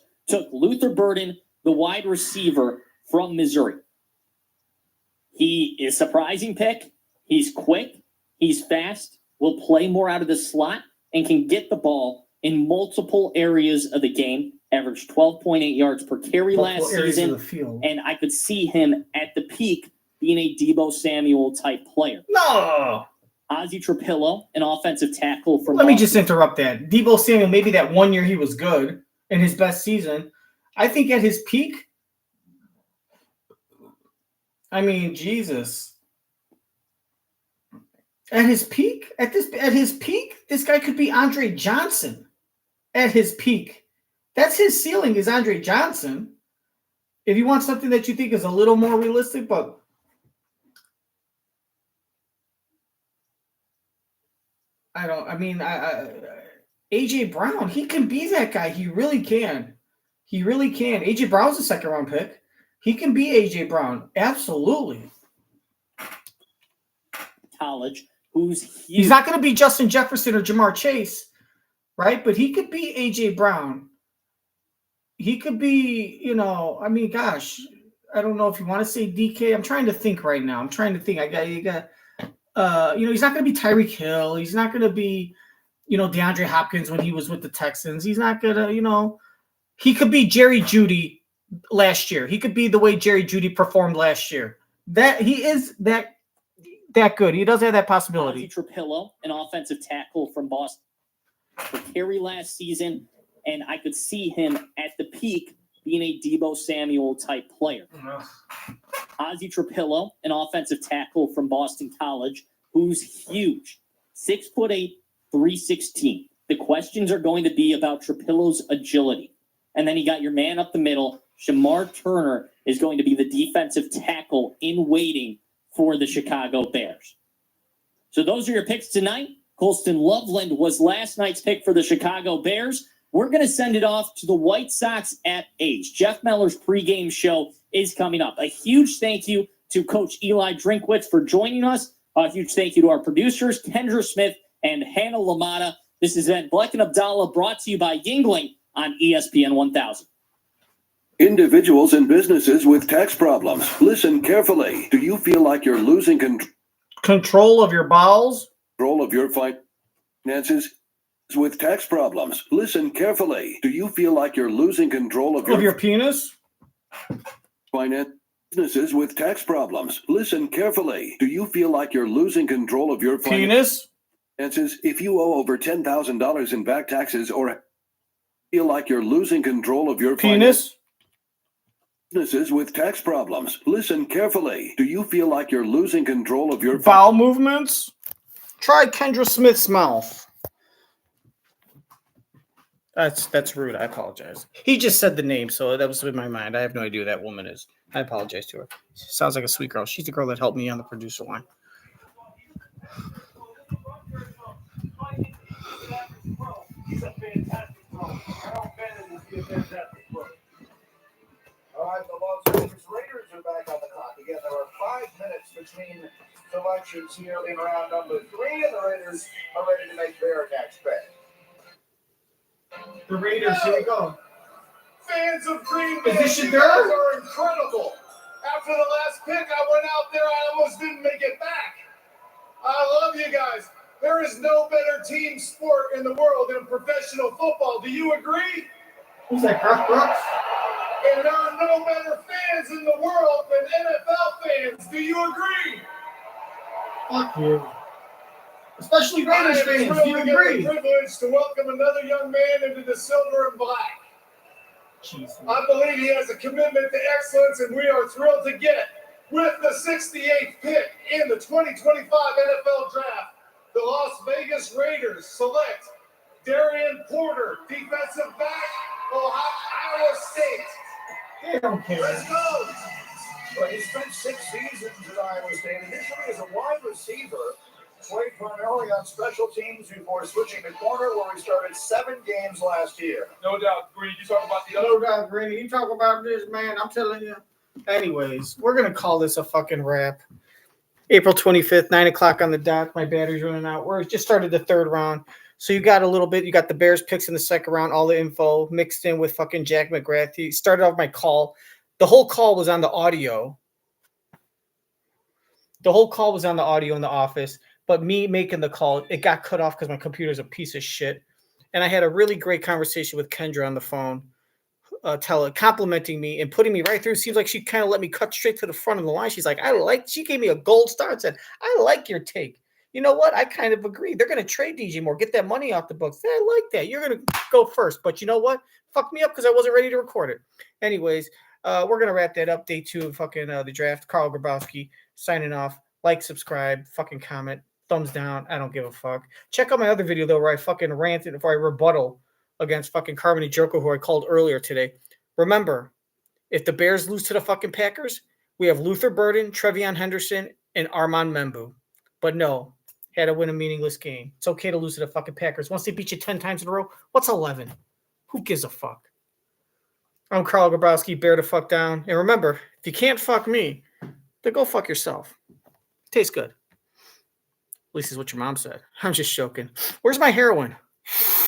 Luther Burden, the wide receiver from Missouri. He is a surprising pick. He's quick. He's fast. Will play more out of the slot and can get the ball in multiple areas of the game. Averaged 12.8 yards per carry last season. And I could see him at the peak being a Deebo Samuel type player. No. Ozzie Trapillo, an offensive tackle from... Let me just interrupt that. Deebo Samuel, maybe that 1 year he was good in his best season. I think at his peak, Jesus. At his peak, this guy could be Andre Johnson. At his peak. That's his ceiling is Andre Johnson. If you want something that you think is a little more realistic, but AJ Brown, he can be that guy. He really can. AJ Brown's a 2nd round pick. He can be AJ Brown. Absolutely. College, who's huge. He's not going to be Justin Jefferson or Jamar Chase, right? But he could be AJ Brown. He could be, gosh, I don't know if you want to say DK. I'm trying to think right now. He's not going to be Tyreek Hill. He's not going to be, DeAndre Hopkins when he was with the Texans. He's not going to, he could be Jerry Jeudy last year. He could be the way Jerry Jeudy performed last year. That he is that that good. He does have that possibility. Ozzie Trapillo, an offensive tackle from Boston for Kerry last season, and I could see him at the peak being a Deebo Samuel type player. Ozzie Trapillo, an offensive tackle from Boston College, who's huge, 6'8", 316. The questions are going to be about Trapillo's agility. And then you got your man up the middle. Shamar Turner is going to be the defensive tackle in waiting for the Chicago Bears. So those are your picks tonight. Colston Loveland was last night's pick for the Chicago Bears. We're going to send it off to the White Sox at A's. Jeff Meller's pregame show is coming up. A huge thank you to Coach Eli Drinkwitz for joining us. A huge thank you to our producers, Kendra Smith and Hannah Lamata. This has been Black and Abdallah, brought to you by Yingling on ESPN 1000. Individuals and businesses with tax problems. Listen carefully. Do you feel like you're losing control of your bowels? Control of your finances with tax problems. Listen carefully. Do you feel like you're losing control of your penis? Businesses with tax problems. Listen carefully. Do you feel like you're losing control of your penis? Finances? If you owe over $10,000 in back taxes or feel like you're losing control of your penis? Businesses with tax problems. Listen carefully. Do you feel like you're losing control of your bowel movements? Try Kendra Smith's mouth. That's rude. I apologize. He just said the name, so that was in my mind. I have no idea who that woman is. I apologize to her. She sounds like a sweet girl. She's the girl that helped me on the producer line. He's a fantastic pro. Carl Bennett will be a fantastic pro. All right, the Los Angeles Raiders are back on the clock. Again, there are 5 minutes between selections here in round number 3, and the Raiders are ready to make their next bet. The Raiders, here we go. Fans of Green Bay, Is this you your guys girl? are incredible. After the last pick, I went out there, I almost didn't make it back. I love you guys. There is no better team sport in the world than professional football. Do you agree? Who's that, Kirk Brooks? And there are no better fans in the world than NFL fans. Do you agree? Fuck you. Especially Raiders I am fans. Do thrilled you to get agree? the privilege to welcome another young man into the silver and black. Jesus. I believe he has a commitment to excellence, and we are thrilled to get, with the 68th pick in the 2025 NFL Draft, the Las Vegas Raiders select Darian Porter, defensive back, Iowa State. They don't care. Let's go. Well, he spent 6 seasons at Iowa State, initially as a wide receiver, played primarily on special teams before switching to corner, where he started 7 games last year. No doubt, Green. You talk about the other. No doubt, Green. You talk about this, man. I'm telling you. Anyways, we're going to call this a fucking wrap. April 25th, 9 o'clock on the dot. My battery's running out. We're just started the 3rd round. So you got a little bit. You got the Bears picks in the 2nd round, all the info mixed in with fucking Jack McGrath. He started off my call. The whole call was on the audio. The whole call was on the audio in the office. But me making the call, it got cut off because my computer's a piece of shit. And I had a really great conversation with Kendra on the phone, complimenting me and putting me right through. Seems like she kind of let me cut straight to the front of the line. She's like, she gave me a gold star and said, I like your take. You know what? I kind of agree. They're going to trade DJ Moore, get that money off the books. I like that. You're going to go first. But you know what? Fuck me up because I wasn't ready to record it. Anyways, we're going to wrap that up. Day 2 of fucking the draft. Carl Grabowski signing off. Like, subscribe, fucking comment. Thumbs down. I don't give a fuck. Check out my other video, though, where I fucking ranted before I rebuttal against fucking Carmine Joko, who I called earlier today. Remember, if the Bears lose to the fucking Packers, we have Luther Burden, Trevion Henderson, and Armand Membu. But no, had to win a meaningless game. It's okay to lose to the fucking Packers. Once they beat you 10 times in a row, what's 11? Who gives a fuck? I'm Carl Grabowski. Bear the fuck down. And remember, if you can't fuck me, then go fuck yourself. Tastes good. At least is what your mom said. I'm just joking. Where's my heroin?